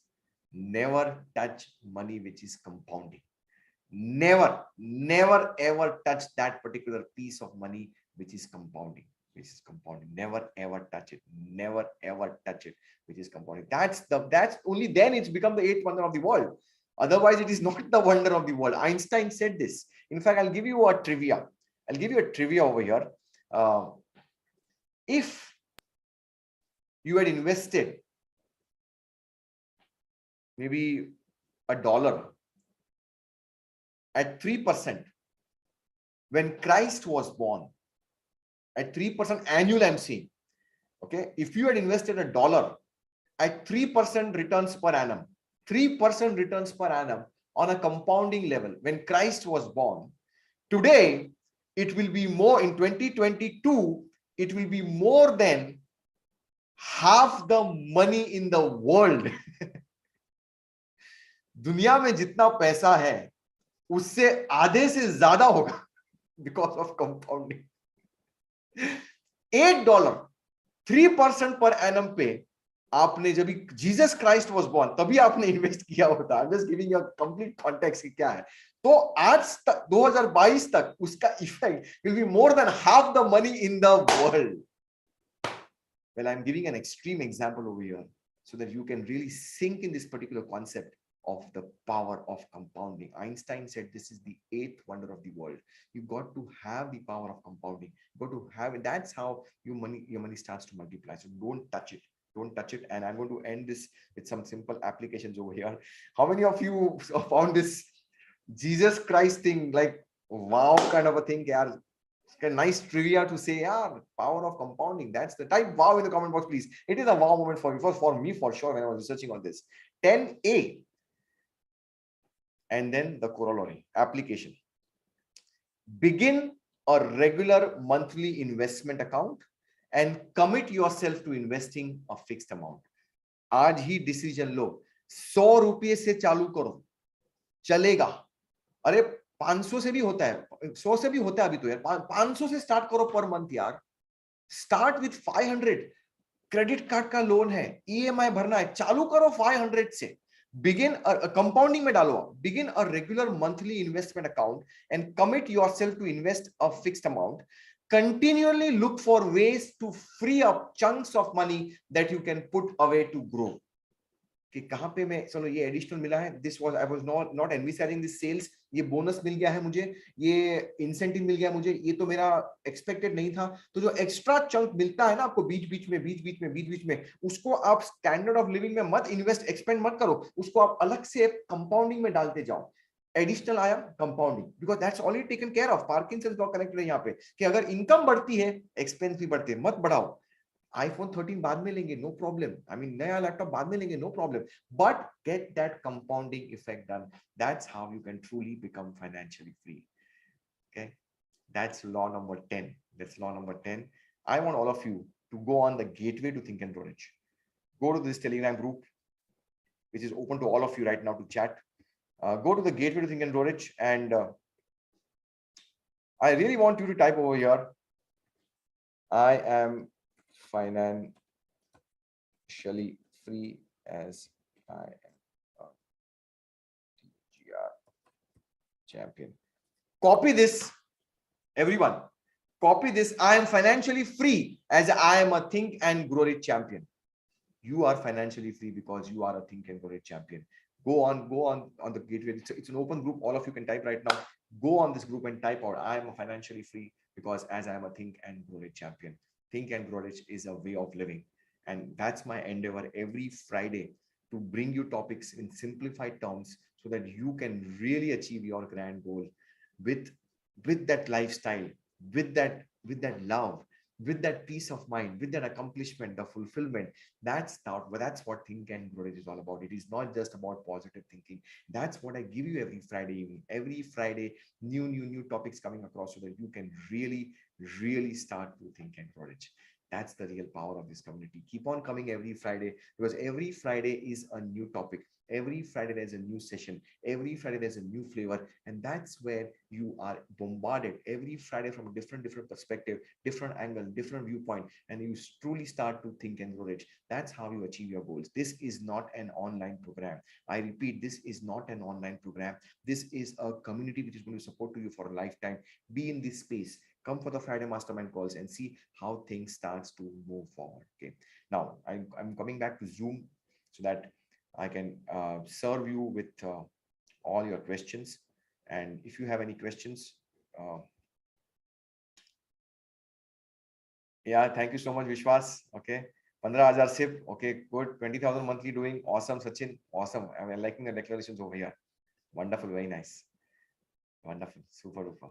never touch money which is compounding. Never, never ever touch that particular piece of money which is compounding. Never ever touch it. Never ever touch it, which is compounding. That's only then it's become the eighth wonder of the world. Otherwise, it is not the wonder of the world. Einstein said this. In fact, I'll give you a trivia. Over here. If you had invested maybe $1 at 3% when Christ was born, at 3% annual, I'm saying, okay, if you had invested $1 at 3% returns per annum, 3% returns per annum on a compounding level when Christ was born, today it will be more. In 2022, it will be more than half the money in the world. दुनिया में जितना पैसा है उससे आधे से ज्यादा होगा because of compounding. $8 3% per annum पे आपने जब जीसस क्राइस्ट वाज बॉर्न तभी आपने इन्वेस्ट किया होता. I am just giving you a complete context कि क्या है. तो आज तक 2022 तक उसका effect will be more than half the money in the world. Well, I'm giving an extreme example over here so that you can really sink in this particular concept of the power of compounding. Einstein said this is the eighth wonder of the world. You got to have the power of compounding. You got to have it. That's how your money starts to multiply. So don't touch it. Don't touch it. And I'm going to end this with some simple applications over here. How many of you found this Jesus Christ thing like wow kind of a thing? Yeah, a nice trivia to say, yeah, power of compounding. That's the type wow in the comment box, please. It is a wow moment for you, for me, for sure, when I was researching on this. 10A. And then the corollary application. Begin a regular monthly investment account and commit yourself to investing a fixed amount. आज ही decision लो. 100 रुपये से चालू करो, चलेगा. अरे 500 से भी होता है, 100 से भी होता है अभी तो यार. 500 से स्टार्ट करो पर मंथ यार. Start with 500. क्रेडिट कार्ड का लोन है, ईएमआई भरना है, चालू करो 500 से. Begin a compounding में डालो. Begin a regular monthly investment account and commit yourself to invest a fixed amount. Continually look for ways to free up chunks of money that you can put away to grow. कि कहां पे मैं चलो ये additional मिला है. This was I was not envisaging this sales. ये bonus मिल गया है मुझे, ये इंसेंटिव मिल गया मुझे, ये तो मेरा एक्सपेक्टेड नहीं था. तो जो एक्स्ट्रा चंक मिलता है ना आपको बीच बीच में उसको आप स्टैंडर्ड ऑफ लिविंग में मत इन्वेस्ट, एक्सपेंड मत करो. उसको आप अलग से कंपाउंडिंग में डालते जाओ. एडिशनल आया compounding, because that's already taken care of. Parkinson's law connected है यहाँ पे कि अगर इनकम बढ़ती है एक्सपेंस भी बढ़ते हैं, मत बढ़ाओ. iPhone 13 बाद में लेंगे, no problem. I mean, नया लैपटॉप बाद में लेंगे, no problem. But get that compounding effect done. That's how you can truly become financially free. Okay, that's law number 10. That's law number 10. I want all of you to go on the gateway to Think and Grow Rich. Go to this Telegram group, which is open to all of you right now to chat. Go to the gateway to Think and Grow Rich, and I really want you to type over here, I am financially free as I am a TGR champion. Copy this, everyone. Copy this. I am financially free as I am a Think and Grow Rich champion. You are financially free because you are a Think and Grow Rich champion. Go on the gateway. It's an open group. All of you can type right now. Go on this group and type out, I am financially free because as I am a Think and Grow Rich champion. Think and Grow Rich is a way of living, and that's my endeavor every Friday to bring you topics in simplified terms so that you can really achieve your grand goal with that lifestyle, with that love, with that peace of mind, with that accomplishment, the fulfillment. That's what Think and Grow Rich is all about. It is not just about positive thinking. That's what I give you every Friday evening. Every Friday, new topics coming across so that you can really start to think and grow rich. That's the real power of this community. Keep on coming every Friday, because every Friday is a new topic. Every Friday there's a new session. Every Friday there's a new flavor, and that's where you are bombarded every Friday from a different perspective, different angle, different viewpoint, and you truly start to think and grow rich. That's how you achieve your goals. This is not an online program. I repeat, this is not an online program. This is a community which is going to support you for a lifetime. Be in this space. Come for the Friday mastermind calls and see how things starts to move forward. Okay. Now I'm coming back to Zoom so that I can serve you with all your questions. And if you have any questions, yeah, thank you so much, Vishwas. Okay. 15,000 SIP. Okay, good. 20,000 monthly doing. Awesome, Sachin. Awesome. I'm liking the declarations over here. Wonderful. Very nice. Wonderful. Super duper.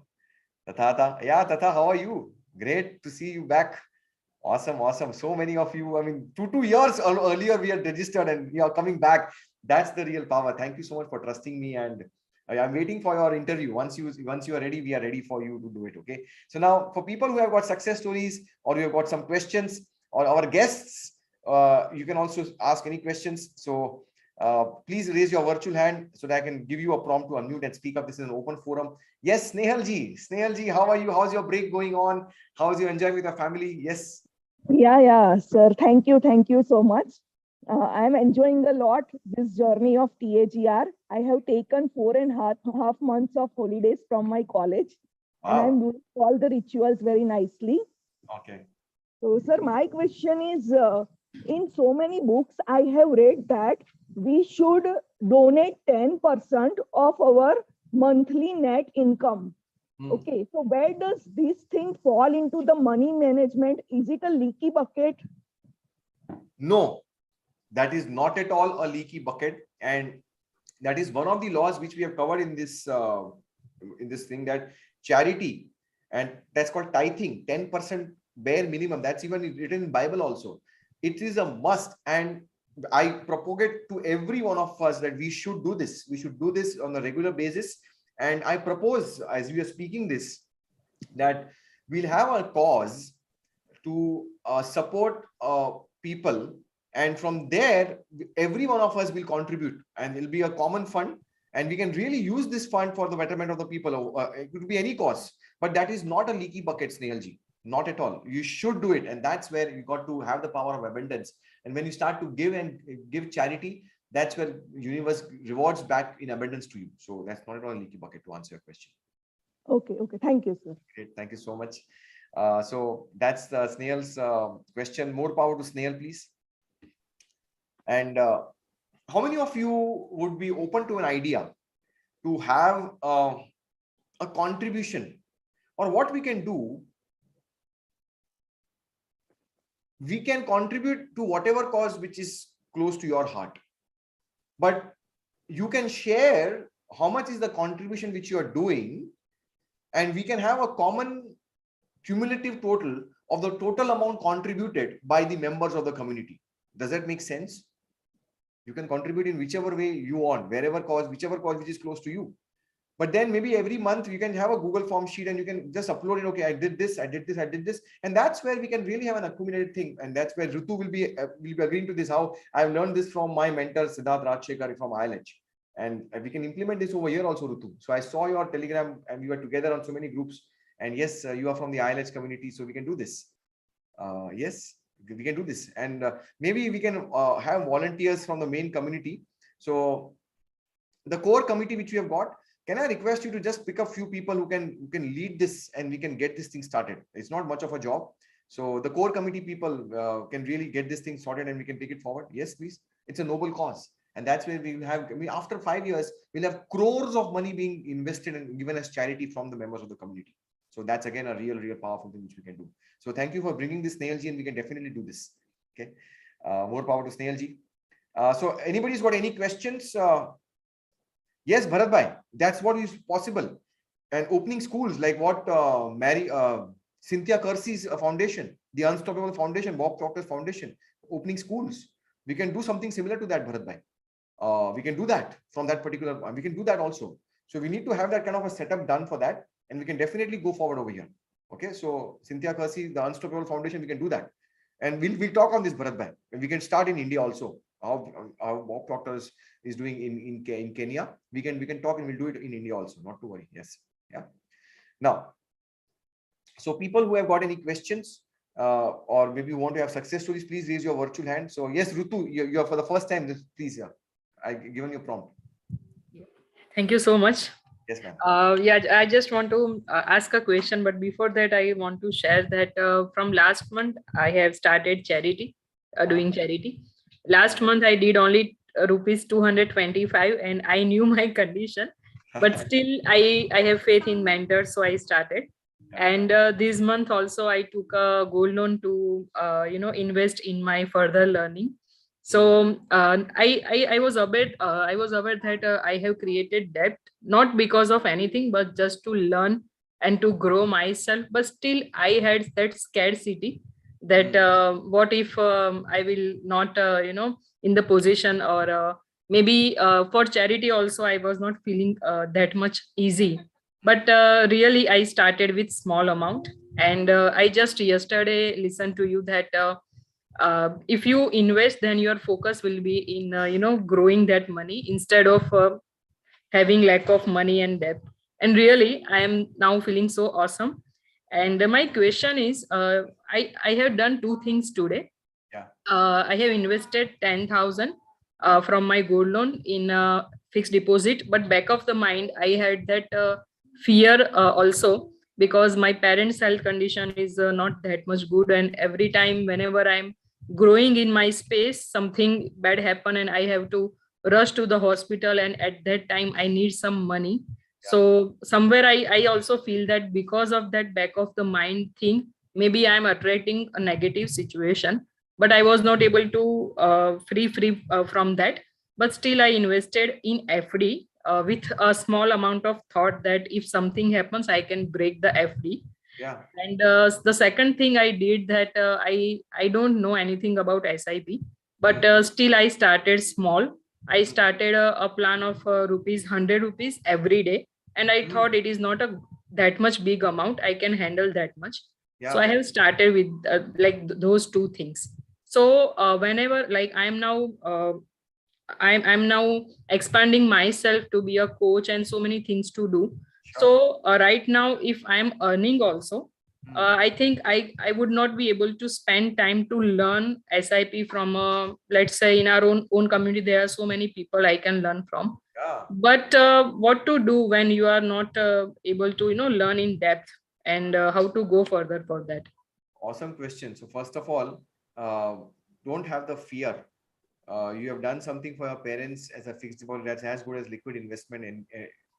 Tatha. Yeah, Tatha, how are you? Great to see you back. Awesome. So many of you. I mean, two years earlier we had registered and you are coming back. That's the real power. Thank you so much for trusting me, and I'm waiting for your interview. Once you are ready, we are ready for you to do it. Okay. So now, for people who have got success stories or you have got some questions, or our guests, you can also ask any questions. So please raise your virtual hand so that I can give you a prompt to unmute and speak up. This is an open forum. Yes, Snehal ji, how are you? How's your break going on? How's you enjoying with your family? Yes. Yeah, sir. Thank you so much. I'm enjoying a lot this journey of TAGR. I have taken 4.5 months of holidays from my college, and I'm doing all the rituals very nicely. Okay. So, sir, my question is, in so many books, I have read that we should donate 10% of our monthly net income. Okay, so where does this thing fall into the money management? Is it a leaky bucket? No, that is not at all a leaky bucket, and that is one of the laws which we have covered in this thing, that charity, and that's called tithing, 10% bare minimum. That's even written in Bible also. It is a must, and I propagate to every one of us that we should do this. We should do this on a regular basis. And I propose, as we are speaking this, that we'll have a cause to support people, and from there every one of us will contribute, and it'll be a common fund, and we can really use this fund for the betterment of the people. It could be any cause, but that is not a leaky bucket, Snailji. Not at all. You should do it, and that's where you got to have the power of abundance. And when you start to give charity, that's where universe rewards back in abundance to you. So that's not at all a leaky bucket, to answer your question. Okay. Thank you, sir. Great. Thank you so much. So that's the Snail's question. More power to Snail, please. And how many of you would be open to an idea to have a contribution, or what we can do? We can contribute to whatever cause which is close to your heart, but you can share how much is the contribution which you are doing, and we can have a common cumulative total of the total amount contributed by the members of the community. Does that make sense? You can contribute in whichever way you want, whichever cause which is close to you. But then maybe every month you can have a Google form sheet and you can just upload it. Okay, I did this. And that's where we can really have an accumulated thing. And that's where Ritu will be agreeing to this, how I've learned this from my mentor, Siddharth Rajshekar from ILH. And we can implement this over here also, Ritu. So I saw your Telegram and we were together on so many groups. And yes, you are from the ILH community, so we can do this. Yes, we can do this. And maybe we can have volunteers from the main community. So the core committee which we have got, can I request you to just pick a few people who can lead this, and we can get this thing started. It's not much of a job. So the core committee people can really get this thing sorted, and we can take it forward. Yes, please. It's a noble cause. And that's where we will have, after 5 years, we'll have crores of money being invested and given as charity from the members of the community. So that's again a real powerful thing which we can do. So thank you for bringing this, Snailji, and we can definitely do this. Okay. More power to Snailji. So anybody's got any questions? Yes, Bharat bhai, that's what is possible. And opening schools like what Cynthia Kersey's foundation, the Unstoppable Foundation, Bob Proctor's foundation, opening schools. We can do something similar to that, Bharat bhai. We can do that from that particular, we can do that also. So we need to have that kind of a setup done for that, and we can definitely go forward over here. Okay, so Cynthia Kersey, the Unstoppable Foundation, we can do that. And we'll talk on this, Bharat bhai. And we can start in India also. How Bob Proctor is doing in Kenya. We can talk and we'll do it in India also. Not to worry. Yes. Yeah. Now, so people who have got any questions or maybe you want to have success stories, please raise your virtual hand. So yes, Rutu, you're for the first time. Please, yeah, I've given you a prompt. Thank you so much. Yes, ma'am. Yeah, I just want to ask a question, but before that, I want to share that from last month, I have started charity, doing charity. Last month, I did only rupees 225, and I knew my condition, but still, I have faith in mentors, so I started. And this month also, I took a gold loan to invest in my further learning. So I was aware that I have created debt not because of anything but just to learn and to grow myself. But still I had that scarcity that what if I will not in the position, or maybe for charity also I was not feeling that much easy. But really I started with small amount, and I just yesterday listened to you that if you invest, then your focus will be in growing that money instead of having lack of money and debt. And really I am now feeling so awesome. And my question is, I have done two things today. Yeah. I have invested 10,000 from my gold loan in fixed deposit, but back of the mind I had that fear also, because my parents health condition is not that much good, and every time whenever I'm growing in my space, something bad happen and I have to rush to the hospital, and at that time I need some money. So somewhere I also feel that because of that back of the mind thing, maybe I'm attracting a negative situation, but I was not able to free from that. But still I invested in FD with a small amount of thought that if something happens I can break the FD. Yeah. And the second thing I did that I don't know anything about SIP, but still I started small. I started a plan of rupees 100 rupees every day, and I thought it is not a that much big amount, I can handle that much. So I have started with those two things. So whenever like I'm now expanding myself to be a coach and so many things to do. So right now, if I'm earning also, I think I would not be able to spend time to learn SIP from let's say in our own community. There are so many people I can learn from. But what to do when you are not able to learn in depth, and how to go further for that? Awesome question. So first of all, don't have the fear. You have done something for your parents as a fixed deposit that's as good as liquid investment and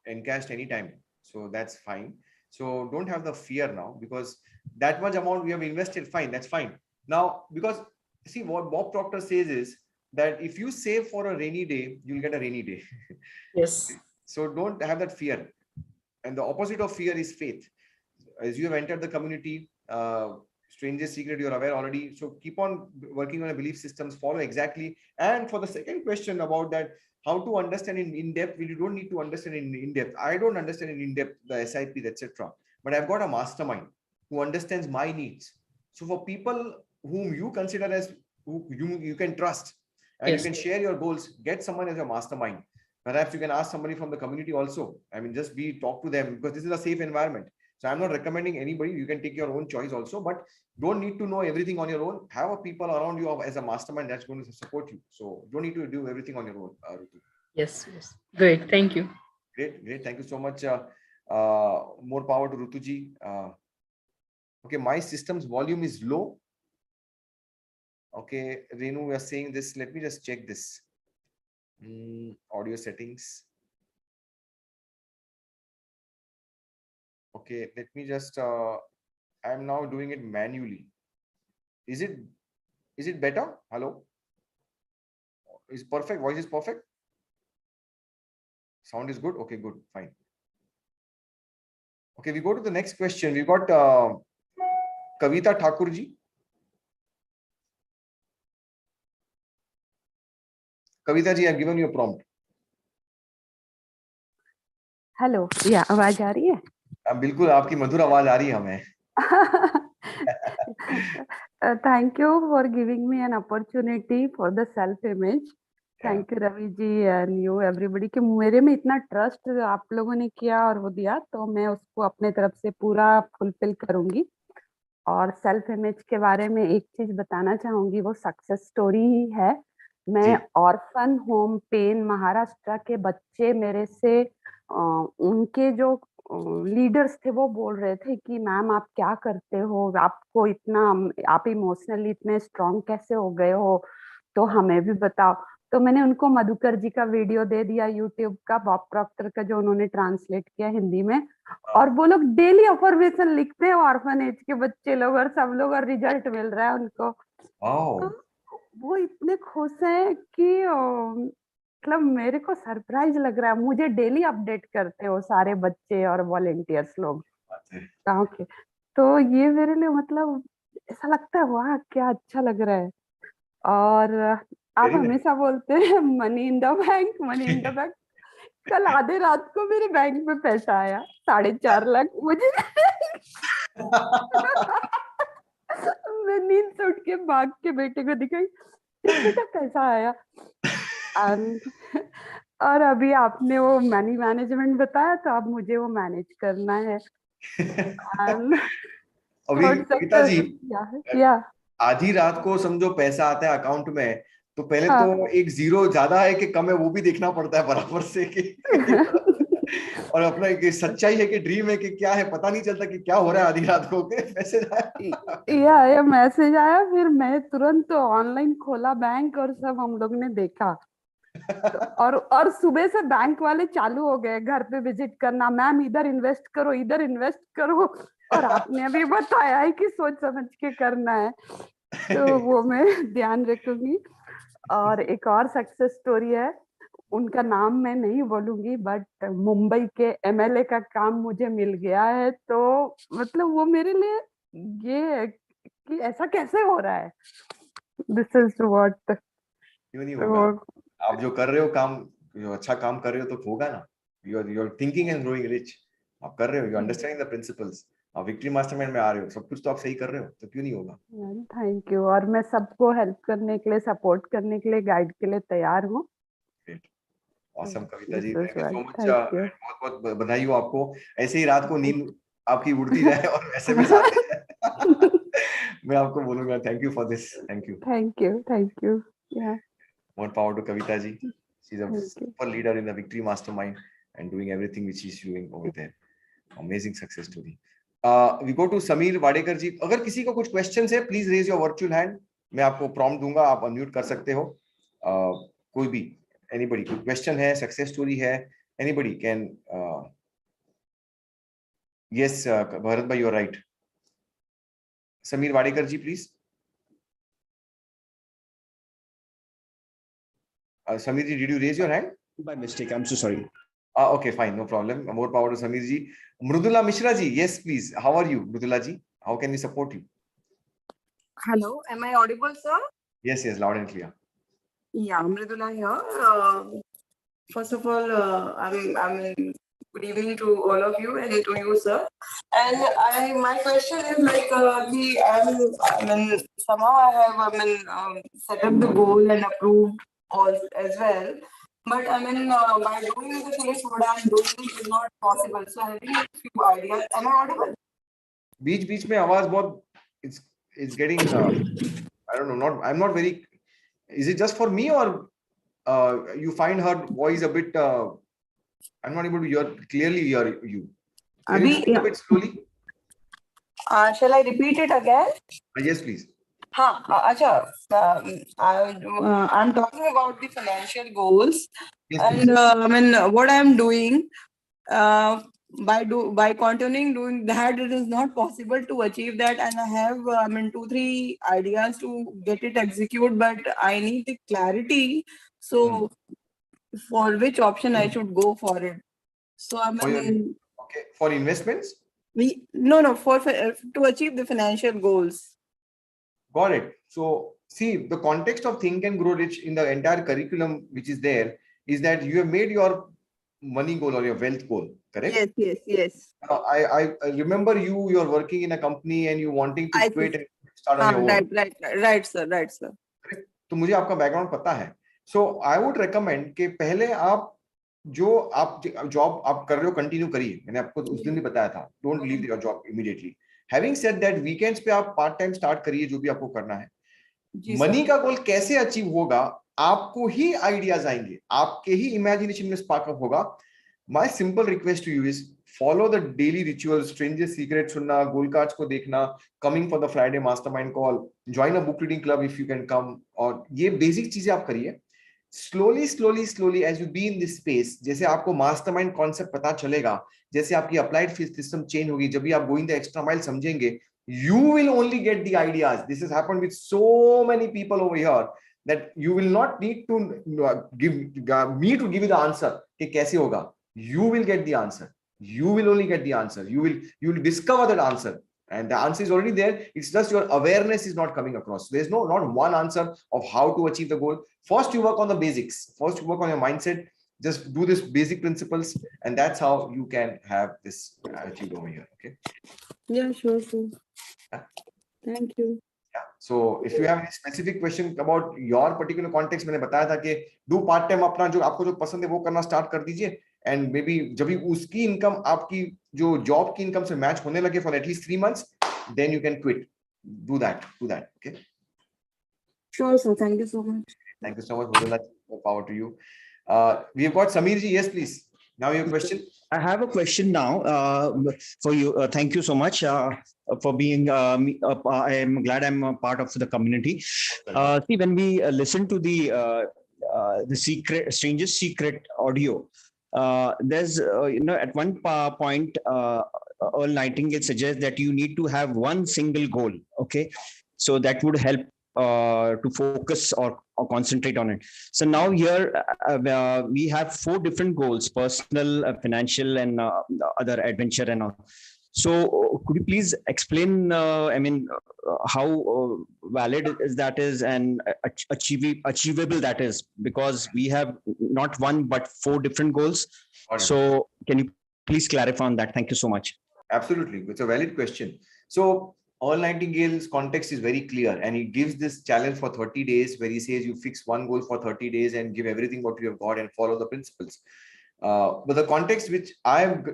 encashed anytime. So that's fine. So don't have the fear now, because that much amount we have invested, fine, that's fine. Now, because see what Bob Proctor says is that if you save for a rainy day, you'll get a rainy day. Yes. So don't have that fear. And the opposite of fear is faith. As you have entered the community, strangest secret, you're aware already. So keep on working on your belief systems, follow exactly. And for the second question about that, how to understand in depth, you don't need to understand in depth. I don't understand in depth the SIP, etc. But I've got a mastermind who understands my needs. So for people whom you consider as who you can trust, and you can share your goals, get someone as your mastermind. Perhaps you can ask somebody from the community also. I mean, just talk to them, because this is a safe environment. So I'm not recommending anybody. You can take your own choice also, but don't need to know everything on your own. Have a people around you as a mastermind that's going to support you. So don't need to do everything on your own. Rutu. Yes. Great. Thank you. Great. Thank you so much. More power to Rutuji. Okay, my system's volume is low. Okay, Renu, we are saying this. Let me just check this. Audio settings. Okay, let me just, I'm now doing it manually. Is it better? Hello? is perfect. Voice is perfect. Sound is good. Okay, good, fine. Okay, we go to the next question. We got Kavita Thakurji. Kavita ji, I've given you a prompt. Hello, या आवाज आ रही है? बिल्कुल आपकी मधुर आवाज आ रही है हमें. Thank you for giving me an opportunity for the self image. Thank you Ravi ji and you everybody कि मेरे में इतना ट्रस्ट आप लोगों ने किया और वो दिया, तो मैं उसको अपने तरफ से पूरा फुलफिल करूंगी. और सेल्फ इमेज के बारे में एक चीज बताना चाहूंगी, वो सक्सेस स्टोरी ही है. मैं ऑर्फन होम पेन महाराष्ट्र के बच्चे मेरे से उनके जो लीडर्स थे वो बोल रहे थे कि मैम आप क्या करते हो, आपको इतना, आप इमोशनली इतने स्ट्रांग कैसे हो गए हो, तो हमें भी बताओ. तो मैंने उनको मधुकर जी का वीडियो दे दिया यूट्यूब का, बॉब प्रॉक्टर का, जो उन्होंने ट्रांसलेट किया हिंदी में. और वो लोग डेली अफर्मेशन लिखते हैं, ऑर्फनेज के बच्चे लोग और सब लोग, और रिजल्ट मिल रहा है उनको. तो वो इतने खुश हैं कि मतलब मेरे को सरप्राइज लग रहा है. मुझे डेली अपडेट करते हो सारे बच्चे और वॉलेंटियर्स लोग गाँव के. तो ये मेरे लिए मतलब ऐसा लगता है वाह क्या अच्छा लग रहा है. और आप हमेशा बोलते हैं money in the bank, money in the bank. कल आधे रात को मेरे बैंक में पैसा आया 4.5 लाख. मुझे मैं नींद से उठ के भाग के बेटे को दिखाई, बेटा पैसा आया. और अभी आपने वो मनी मैनेजमेंट बताया, तो अब मुझे वो मैनेज करना है. अभी कविता जी, या आधी रात को समझो पैसा आता है अकाउंट में, तो पहले तो एक जीरो ज्यादा है कि कम है वो भी देखना पड़ता है बराबर से कि और अपना एक सच्चाई है कि ड्रीम है कि क्या है पता नहीं चलता कि क्या हो रहा है आधी रात को. मैसेज आया, या मैसेज आया, फिर मैं तुरंत ऑनलाइन खोला बैंक और सब हम लोग ने देखा. और सुबह से बैंक वाले चालू हो गए घर पे विजिट करना, मैम इधर इन्वेस्ट करो, इधर इन्वेस्ट करो. और आपने अभी बताया है कि सोच समझ के करना है, तो वो मैं ध्यान रखूंगी. और एक और सक्सेस स्टोरी है, उनका नाम मैं नहीं बोलूंगी, बट मुंबई के एमएलए का काम मुझे मिल गया है. तो मतलब वो मेरे लिए ये है कि ऐसा कैसे हो रहा है. This is what. क्यों नहीं होगा? आप जो कर रहे हो काम, जो अच्छा काम कर रहे हो तो होगा ना. You are thinking and growing rich. आप कर रहे हो, यू अंडरस्टैंडिंग द प्रिंसिपल्स, आप विक्ट्री मास्टरमाइंड में आ रहे हो, सब कुछ तो आप सही कर रहे हो, तो क्यों नहीं होगा. Thank you. और मैं सबको हेल्प करने के लिए, सपोर्ट करने के लिए, गाइड के लिए तैयार हूँ. Awesome Kavita ji, thank you so much. बहुत बहुत बधाई हो आपको. ऐसे ही रात को नींद आपकी उड़ती रहे और एसएमएस आते रहे. मैं आपको बोलूंगा thank you for this. Thank you. Thank you. या more power to Kavita ji. She's a super leader in the Victory Mastermind and doing everything which she's doing over there. Amazing success story. We go to Sameer Wadekar ji. अगर किसी को कुछ questions है, please raise your virtual hand. मैं आपको prompt दूंगा, आप unmute कर सकते हो. कोई भी, anybody, कोई question है, success story है, anybody can. Yes, Bharat bhai, you're right. Sameer Wadekar ji, please. Sameer ji, did you raise your hand? By mistake, I'm so sorry. Okay, fine, no problem. More power to Sameer ji. Mrudula Mishra ji, yes, please. How are you, Mrudula ji? How can we support you? Hello, am I audible, sir? Yes, loud and clear. Yeah, Mrudula here. First of all, good evening to all of you and to you, sir. And my question is like, somehow I have set up the goal and approved all as well. But by doing the things what I'm doing is not possible. So I have a few ideas. Am I audible? बीच में आवाज बहुत it's getting I don't know, I'm not very. Is it just for me or you find her voice a bit I'm not able to clearly hear you. Can you speak a bit slowly? Shall I repeat it again? Yes, please. I'm talking about the financial goals. Yes, and what I'm doing by continuing doing that, it is not possible to achieve that. And I have 2-3 ideas to get it executed, but I need the clarity So for which option I should go for it? So I For your, mean, okay, for investments? for to achieve the financial goals. Got it. So see, the context of Think and Grow Rich in the entire curriculum which is there is that you have made your money goal or your wealth goal, correct? Yes. I remember you're working in a company and you wanting to quit and start on your own. Right, sir. Correct? तो मुझे आपका background पता है. So I would recommend कि पहले आप जो आप जॉब आप कर रहे हो कंटिन्यू करिए. मैंने आपको उस दिन भी बताया था, don't leave your job immediately. Having said that, weekends पे आप पार्ट टाइम स्टार्ट करिए जो भी आपको करना है. मनी का गोल कैसे अचीव होगा, आपको ही आइडियाज आएंगे, आपके ही इमेजिनेशन में स्पार्क अप होगा. My simple request to you is follow the daily rituals, stranger secret सुनना, गोल कार्ड्स को देखना, coming for the Friday mastermind call, join a book reading club if you can come, और ये basic चीजें आप करिए. Slowly as you be in this space, जैसे आपको मास्टरमाइंड कॉन्सेप्ट पता चलेगा, जैसे आपकी अप्लाइड सिस्टम चेंज होगी, जब भी आप गोइंग द एक्स्ट्रा माइल समझेंगे, you will only get the ideas. This has happened with so many people over here that you will not need to give me to give you the answer कि कैसे होगा. You will get the answer. You will only get the answer. You will discover that answer, and the answer is already there. It's just your awareness is not coming across. There's not one answer of how to achieve the goal. First you work on the basics. First you work on your mindset. Just do this basic principles, and that's how you can have this achieved over here. Okay. Yeah, sure. Thank you. Yeah. So if you have any specific question about your particular context, मैंने बताया था कि do part time, अपना जो आपको जो पसंद है वो करना स्टार्ट कर दीजिए, and maybe जब भी उसकी इनकम आपकी जो जॉब की इनकम से मैच होने लगे for at least 3 months, then you can quit. Do that. Okay. Sure, sir. Thank you so much. Thank you so much. More power to you. We have got Samir ji. Yes, please. Now your question. I have a question now for you. Thank you so much for being. I am glad I'm a part of the community. See, when we listen to the strangest secret audio, there's at one point Earl Nightingale suggests that you need to have one single goal. Okay, so that would help to focus or concentrate on it. So now here we have 4 different goals: personal, financial, and other adventure and all. So could you please explain, how valid that is and achievable that is? Because we have not one but 4 different goals. So can you please clarify on that? Thank you so much. Absolutely. It's a valid question. So Earl Nightingale's context is very clear, and he gives this challenge for 30 days where he says you fix one goal for 30 days and give everything what you have got and follow the principles. But the context which I have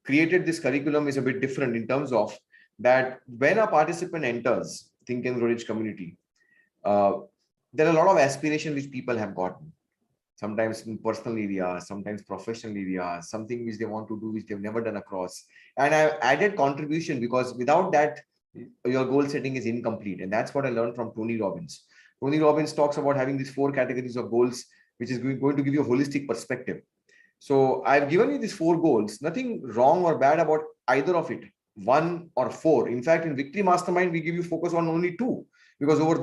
created this curriculum is a bit different in terms of that when a participant enters Think and Grow Rich community, there are a lot of aspiration which people have gotten. Sometimes in personal areas, sometimes professional areas, something which they want to do which they've never done across. And I've added contribution because without that, your goal setting is incomplete. And that's what I learned from Tony Robbins. Tony Robbins talks about having these 4 categories of goals, which is going to give you a holistic perspective. So I've given you these 4 goals, nothing wrong or bad about either of it, 1 or 4. In fact, in Victory Mastermind, we give you focus on only 2, because over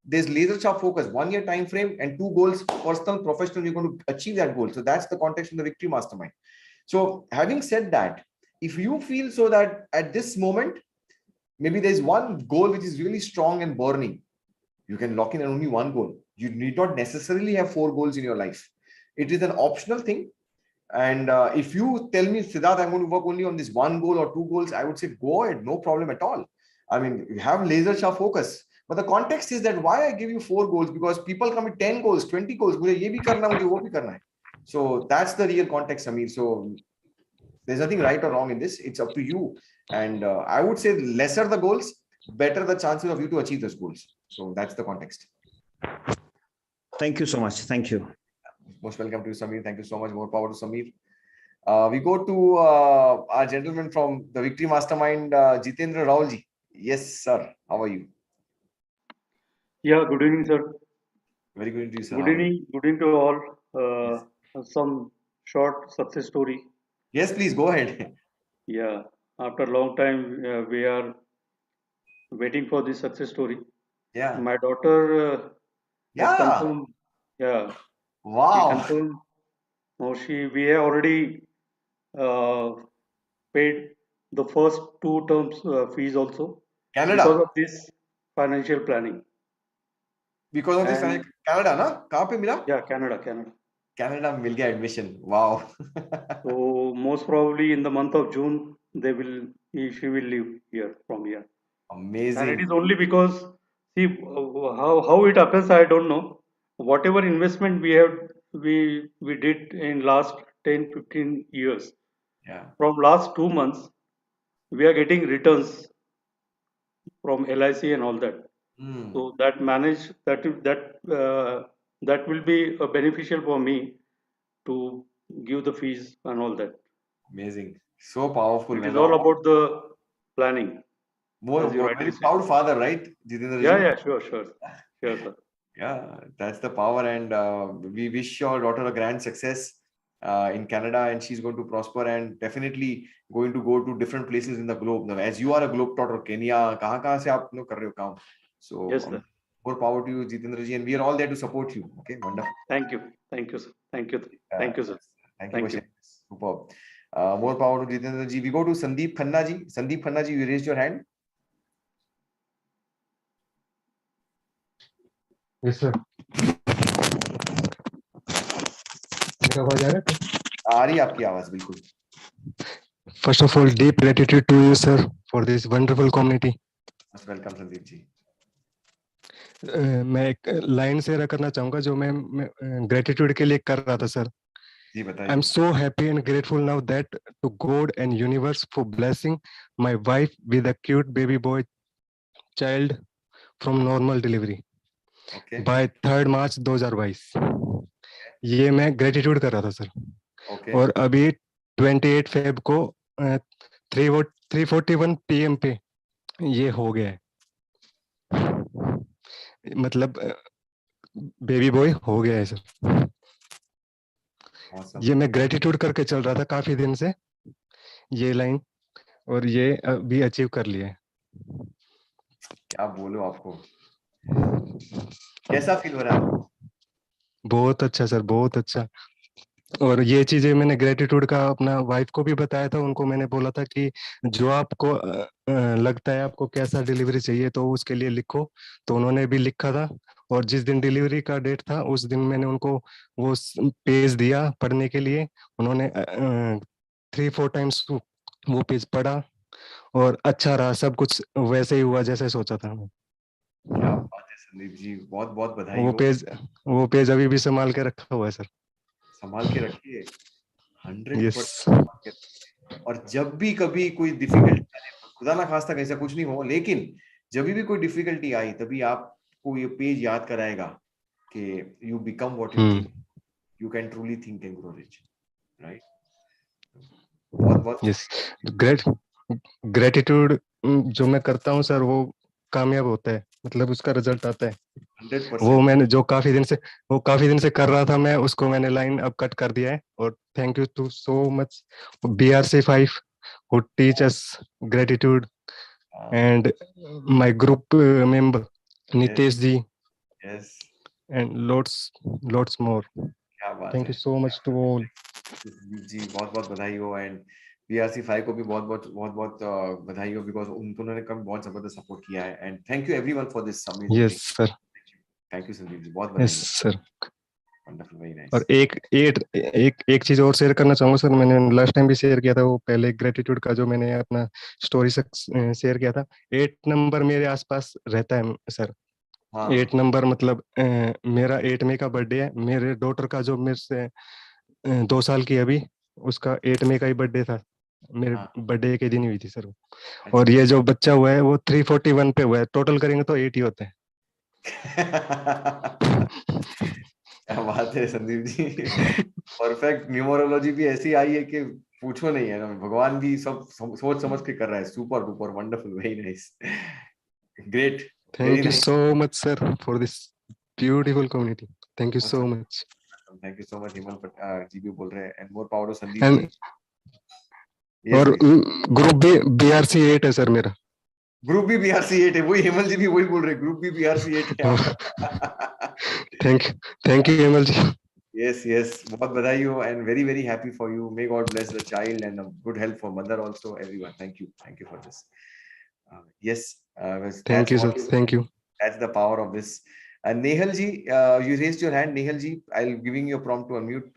there's laser sharp focus, 1 year time frame and 2 goals, personal, professional, you're going to achieve that goal. So that's the context in the Victory Mastermind. So having said that, if you feel so that at this moment, maybe there's one goal which is really strong and burning, you can lock in only one goal. You need not necessarily have 4 goals in your life. It is an optional thing. And if you tell me, Siddharth, I'm going to work only on this 1 goal or 2 goals, I would say go ahead, no problem at all. I mean, you have laser sharp focus. But the context is that why I give you 4 goals, because people come with 10 goals, 20 goals. मुझे ये भी करना, मुझे वो भी करना है. So that's the real context, Samir. So there's nothing right or wrong in this. It's up to you. And I would say lesser the goals, better the chances of you to achieve those goals. So that's the context. Thank you so much. Thank you. Most welcome to you, Samir. Thank you so much. More power to Samir. We go to our gentleman from the Victory Mastermind, Jitendra Raulji. Yes, sir. How are you? Yeah, good evening, sir. Very good to you, sir. Good evening to all. Yes. Some short success story. Yes, please go ahead. Yeah, after a long time, we are waiting for this success story. Yeah. My daughter has confirmed. Yeah, Wow. confirmed. Now we have already paid the first 2 terms fees also because Canada. of this financial planning. Because of this And Canada, ना? कहाँ पे मिला? yeah, Canada. Canada मिल गया admission. Wow. So most probably in the month of June, she will leave here from here. Amazing. And it is only because, see, how it happens, I don't know. Whatever investment we did in last 10-15 years, Yeah. from last 2 months, we are getting returns from LIC and all that. So that that will be beneficial for me to give the fees and all that. Amazing. So powerful. It is And all about the planning, as you very rightly said. proud father, right, Jitendra ji? Yeah, sure, sir. Yeah, that's the power. And we wish your daughter a grand success in Canada, and she's going to prosper and definitely going to go to different places in the globe. Now, as you are a globetrotter, Kenya, कहाँ से आप लोग कर रहे हो काम? So Yes, sir. more power to you, Jitendra ji, and we are all there to support you. Okay, wonderful. Thank you, sir. Thank you, sir. Thank you for Thank you. sharing. Superb. More power to Jitendra ji. We go to Sandeep Khanna ji. Sandeep Khanna ji, you raised your hand. Yes, sir. मेरा आवाज आ रहा है? आ रही है आपकी आवाज बिल्कुल. First of all, deep gratitude to you, sir, for this wonderful community. Most welcome, Sandeep ji. मैं एक लाइन शेयर करना चाहूंगा जो मैं ग्रेटिट्यूड के लिए कर रहा था सर. जी बताइए. I'm so happy and grateful now that to God and universe for blessing my wife with a cute baby boy child from normal delivery by 3rd March 2022. ये मैं ग्रेटिट्यूड कर रहा था सर. और अभी 28 फेब को 3:41 PM पे ये हो गया है. मतलब बेबी बॉय हो गया है सर. ये मैं ग्रेटिट्यूड करके चल रहा था काफी दिन से ये लाइन, और ये अभी अचीव कर लिया है. क्या बोलो आपको, कैसा फील हो रहा है आपको? बहुत अच्छा सर, बहुत अच्छा. और ये चीजें मैंने ग्रेटिट्यूड का अपना वाइफ को भी बताया था. उनको मैंने बोला था कि जो आपको लगता है आपको कैसा डिलीवरी चाहिए तो उसके लिए लिखो. तो उन्होंने भी लिखा था, और जिस दिन डिलीवरी का डेट था उस दिन मैंने उनको वो पेज दिया पढ़ने के लिए. उन्होंने 3-4 टाइम्स वो पेज पढ़ा और अच्छा रहा. सब कुछ वैसे ही हुआ जैसे सोचा था. क्या बात है संदीप जी, बहुत बहुत बधाई. वो पेज अभी भी संभाल के रखा हुआ है सर. संभाल के रखिए 100%. और जब भी कभी कोई डिफिकल्टी, खुदा ना खास्ता कैसा कुछ नहीं हो, लेकिन जब भी कोई डिफिकल्टी आई तभी आपको ये पेज याद कराएगा कि you become what you think, you can truly think and grow rich, right? बहुत बहुत ग्रेटिट्यूड जो मैं करता हूँ सर वो कामयाब होता है, मतलब उसका रिजल्ट आता है. 100%. वो मैंने जो काफी दिन से कर रहा था मैं उसको मैंने लाइन अब कट कर दिया है. और thank you too so much BRC5 who teach us gratitude and my group member Nitesh ji. Yes. And lots more. क्या बात है. Thank you so much to all. जी बहुत बहुत बधाई हो. एंड BRC5 को भी बहुत बहुत बधाई हो, बिकॉज उन्होंने कभी बहुत जबरदस्त सपोर्ट किया है. And thank you everyone for this amazing. Yes sir. Thank you Sandeep ji, बहुत बधाई. Yes sir. Wonderful, very nice. और एक चीज और शेयर करना चाहूंगा सर. मैंने लास्ट टाइम भी शेयर किया था, वो पहले ग्रेटिट्यूड का जो मैंने अपना स्टोरी शेयर किया था. 8 नंबर मेरे आसपास रहता है सर. 8 नंबर मतलब मेरा 8 मई का बर्थडे है. मेरे डॉटर का जो मेरे से 2 साल की अभी, उसका 8 मई का ही बर्थडे था. मेरे बर्थडे के दिन हुई थी सर. और ये जो बच्चा हुआ है वो 341 पे हुआ है. टोटल करेंगे तो 8 ही होते हैं. क्या बात है संदीप जी, परफेक्ट. न्यूमरोलॉजी भी ऐसी आई है कि पूछो नहीं है ना. भगवान भी सब सोच समझ के कर रहा है. Super duper wonderful, very nice, great. Thank you so much sir for this beautiful community. Thank you so much. Thank you so much. Himal ji भी बोल रहे हैं. And more power to Sandeep ji. और ग्रुप भी BRC8 है सर मेरा. ग्रुप भी BRC8 है. वही हेमल जी भी वही बोल रहे हैं, ग्रुप भी BRC8 है. Thank you Hemal ji. Yes, yes. बहुत बधाई हो and very, very happy for you. May God bless the child and good health for mother also. Everyone, thank you for this. Yes, thank you sir, thank you. that's the power of this. Nehal ji, you raised your hand. Nehal ji, I'll giving you a prompt to unmute.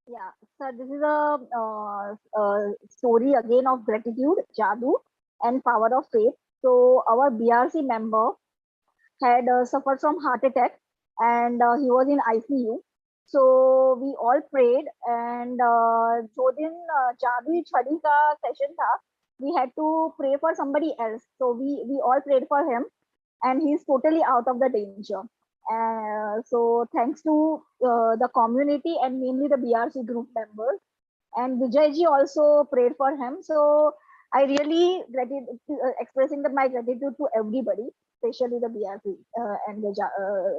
Yeah, sir, this is a story again of gratitude, Jadoo, and power of faith. So our BRC member had suffered from heart attack, and he was in ICU. So we all prayed, and जो दिन जादुई छड़ी का session था, we had to pray for somebody else. So we all prayed for him, and he's totally out of the danger. So thanks to the community and mainly the BRC group members, and Vijay ji also prayed for him. So I really expressing my gratitude to everybody, especially the BRC and the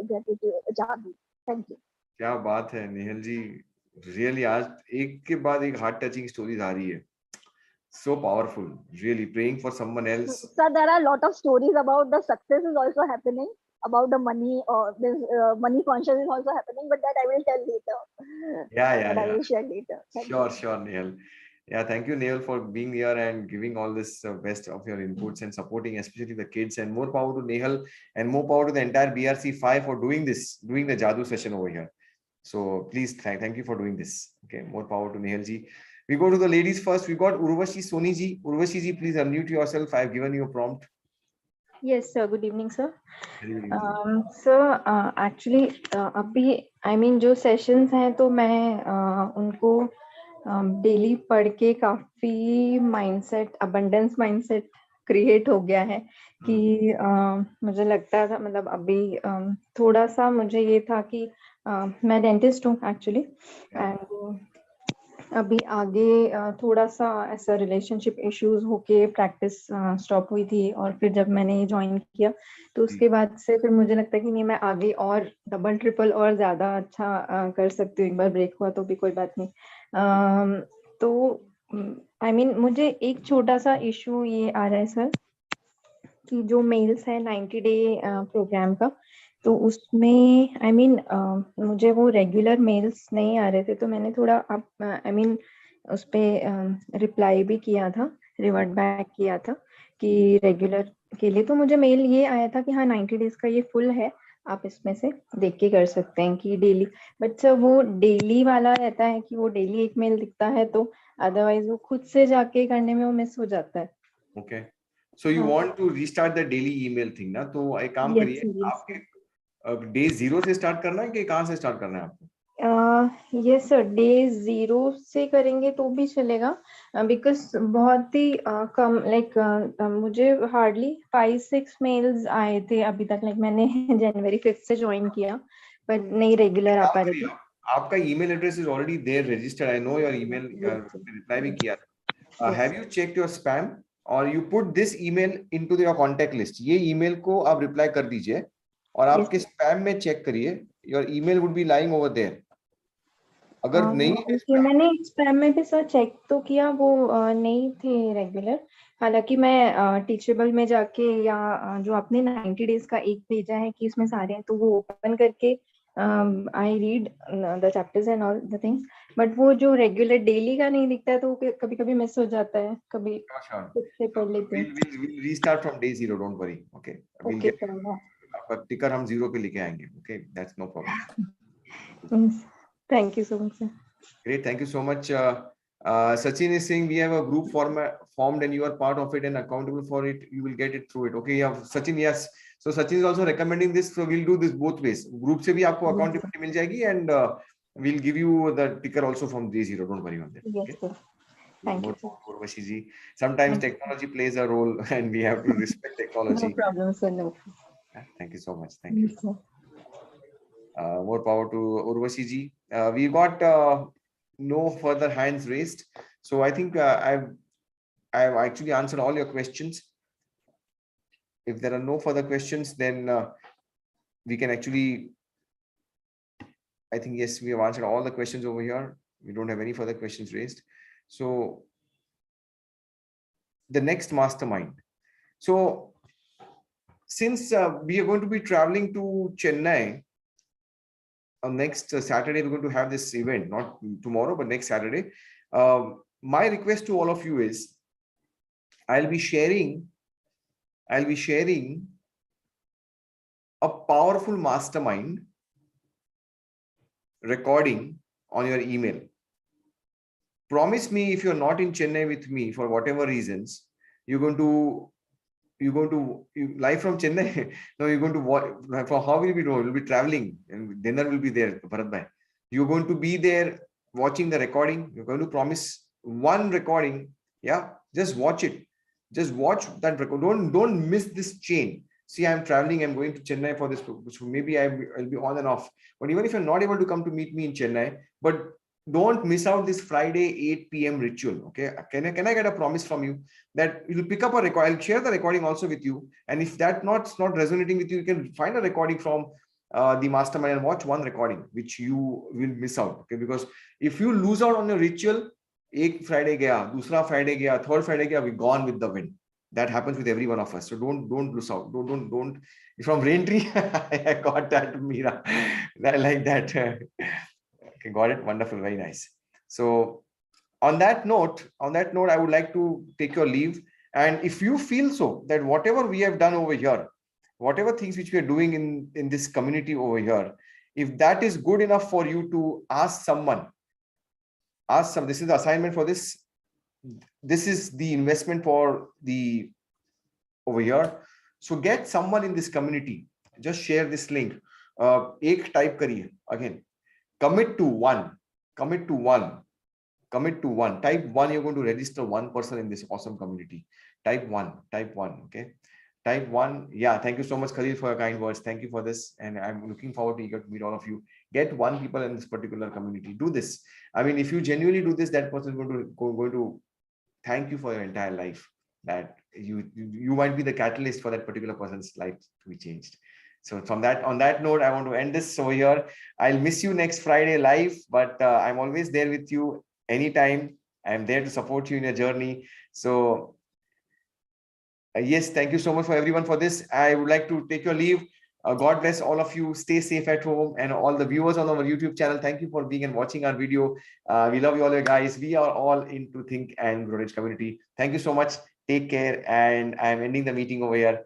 gratitude Jadu. Thank you. क्या बात है नेहल जी, really आज एक के बाद एक heart touching stories आ रही है. So powerful, really praying for someone else. Sir, there are a lot of stories about the success is also happening, about the money, or this money conscious is also happening, but that I will tell later. Yeah. I will share later. Sure, Nehal. Yeah, thank you, Nehal, for being here and giving all this best of your inputs and supporting especially the kids. And more power to Nehal and more power to the entire BRC5 for doing the Jadoo session over here. So please thank you for doing this. Okay, more power to Nehal ji. We go to the ladies first. We got Urvashi Soni ji. Urvashi ji, please unmute yourself. I have given you a prompt. Yes, sir. Good evening, sir. Good evening. Sir, actually, अभी जो sessions हैं तो मैं उनको daily पढ़ के काफी mindset, abundance mindset create हो गया है कि मुझे लगता था, मतलब अभी थोड़ा सा मुझे ये था कि मैं डेंटिस्ट हूँ एक्चुअली, एंड अभी आगे थोड़ा सा ऐसा रिलेशनशिप इश्यूज होके प्रैक्टिस स्टॉप हुई थी, और फिर जब मैंने ज्वाइन किया तो उसके बाद से फिर मुझे लगता है कि नहीं, मैं आगे और डबल ट्रिपल और ज्यादा अच्छा कर सकती हूँ. एक बार ब्रेक हुआ तो भी कोई बात नहीं. तो मुझे एक छोटा सा इशू ये आ रहा है सर कि जो मेल्स है 90 डे प्रोग्राम का, तो उसमें मुझे वो रेगुलर मेल्स नहीं आ रहे थे, तो मैंने थोड़ा उस पे रिप्लाई भी किया था, रिवर्ट बैक किया था कि रेगुलर के लिए तो मुझे मेल ये आया था कि हाँ 90 डेज का ये फुल है, आप इसमें से देख के कर सकते हैं कि डेली. बट सर वो डेली वाला रहता है कि वो डेली एक मेल दिखता है, तो अदरवाइज वो खुद से जाके करने में वो मिस हो जाता है. Okay. So you want to restart the daily email thing ना, तो एक काम करिए, आपके डे 0 से स्टार्ट करना है कि कहाँ से स्टार्ट करना है आपको? यस सर, डे 0 से करेंगे तो भी चलेगा, बिकॉज बहुत ही कम, लाइक मुझे हार्डली 5-6 मेल्स आए थे अभी तक, लाइक मैंने जनवरी 5 से ज्वाइन किया, पर नहीं रेगुलर आ पा रहे थे. आपका email address is already there registered, I know your email, reply भी किया. Have you checked your spam और you put this email into your contact list? ये ईमेल को आप रिप्लाई कर दीजिए और आपके स्पैम में चेक करिए, your email would be lying over there. अगर नहीं, मैंने स्पैम में भी सर चेक तो किया, वो नहीं थे रेगुलर. हालांकि मैं टीचेबल में जाके या जो आपने 90 डेज का एक भेजा है कि इसमें सारे हैं, तो वो ओपन करके I read the chapters and all the things, but वो जो रेगुलर डेली का नहीं दिखता है, तो कभी कभी मिस हो जाता है, कभी खुद से पढ़ लेते हैं. we'll restart from day 0, don't worry. Okay, we'll get आपका टिकर हम 0 पे लेके आएंगे. Okay, that's no problem. Thank you so much, sir. Great, thank you so much. Sachin is saying we have a group formed and you are part of it and accountable for it. You will get it through it. Okay, yeah, Sachin, yes. So Sachin is also recommending this. So we'll do this both ways. Group से भी आपको accountability मिल जाएगी, and we'll give you the ticker also from day 0. Don't worry on that. Yes, sir. Thank you, sir. Urvashi ji. Sometimes technology plays a role, and we have to respect technology. No problem, sir. No. Thank you so much. Thank you. Yes, more power to Urvashi ji. We got no further hands raised, so I think I've actually answered all your questions. If there are no further questions, then we can actually, I think yes, we have answered all the questions over here. We don't have any further questions raised. So the next mastermind. So since we are going to be traveling to Chennai, next Saturday, we're going to have this event, not tomorrow, but next Saturday. My request to all of you is, I'll be sharing a powerful mastermind recording on your email. Promise me, if you're not in Chennai with me for whatever reasons, you're going to live from Chennai. No, you're going to watch. For how will you be doing? You'll be traveling, and dinner will be there, Bharat bhai. You're going to be there watching the recording. You're going to promise one recording. Yeah, just watch it. Just watch that record. Don't miss this chain. See, I'm traveling. I'm going to Chennai for this. So maybe I'll be on and off. But even if you're not able to come to meet me in Chennai, but don't miss out this Friday 8 p.m. ritual. Okay, can I get a promise from you that you'll pick up a record? I'll share the recording also with you. And if that's not resonating with you, you can find a recording from the mastermind and watch one recording, which you will miss out. Okay, because if you lose out on your ritual, एक Friday gaya, दूसरा Friday gaya, third Friday gaya, we're gone with the wind. That happens with every one of us. So don't lose out. Don't. From Raintree, I got that, Mira. I like that. Okay, got it. Wonderful. Very nice. So on that note, I would like to take your leave. And if you feel so that whatever we have done over here, whatever things which we are doing in this community over here, if that is good enough for you to ask someone, this is the assignment for this. This is the investment for the over here. So get someone in this community. Just share this link. Ek type kariye again. Commit to one. Type one. You're going to register one person in this awesome community. Type one. Okay. Type one. Yeah. Thank you so much, Khalil, for your kind words. Thank you for this. And I'm looking forward to eager to meet all of you. Get one people in this particular community. Do this. I mean, if you genuinely do this, that person is going to thank you for your entire life. That you might be the catalyst for that particular person's life to be changed. So on that note, I want to end this over here. I'll miss you next Friday live, but I'm always there with you anytime. I'm there to support you in your journey. So yes, thank you so much for everyone for this. I would like to take your leave. God bless all of you. Stay safe at home, and all the viewers on our YouTube channel. Thank you for being and watching our video. We love you all, you guys. We are all into Think and Grow Rich community. Thank you so much. Take care. And I'm ending the meeting over here.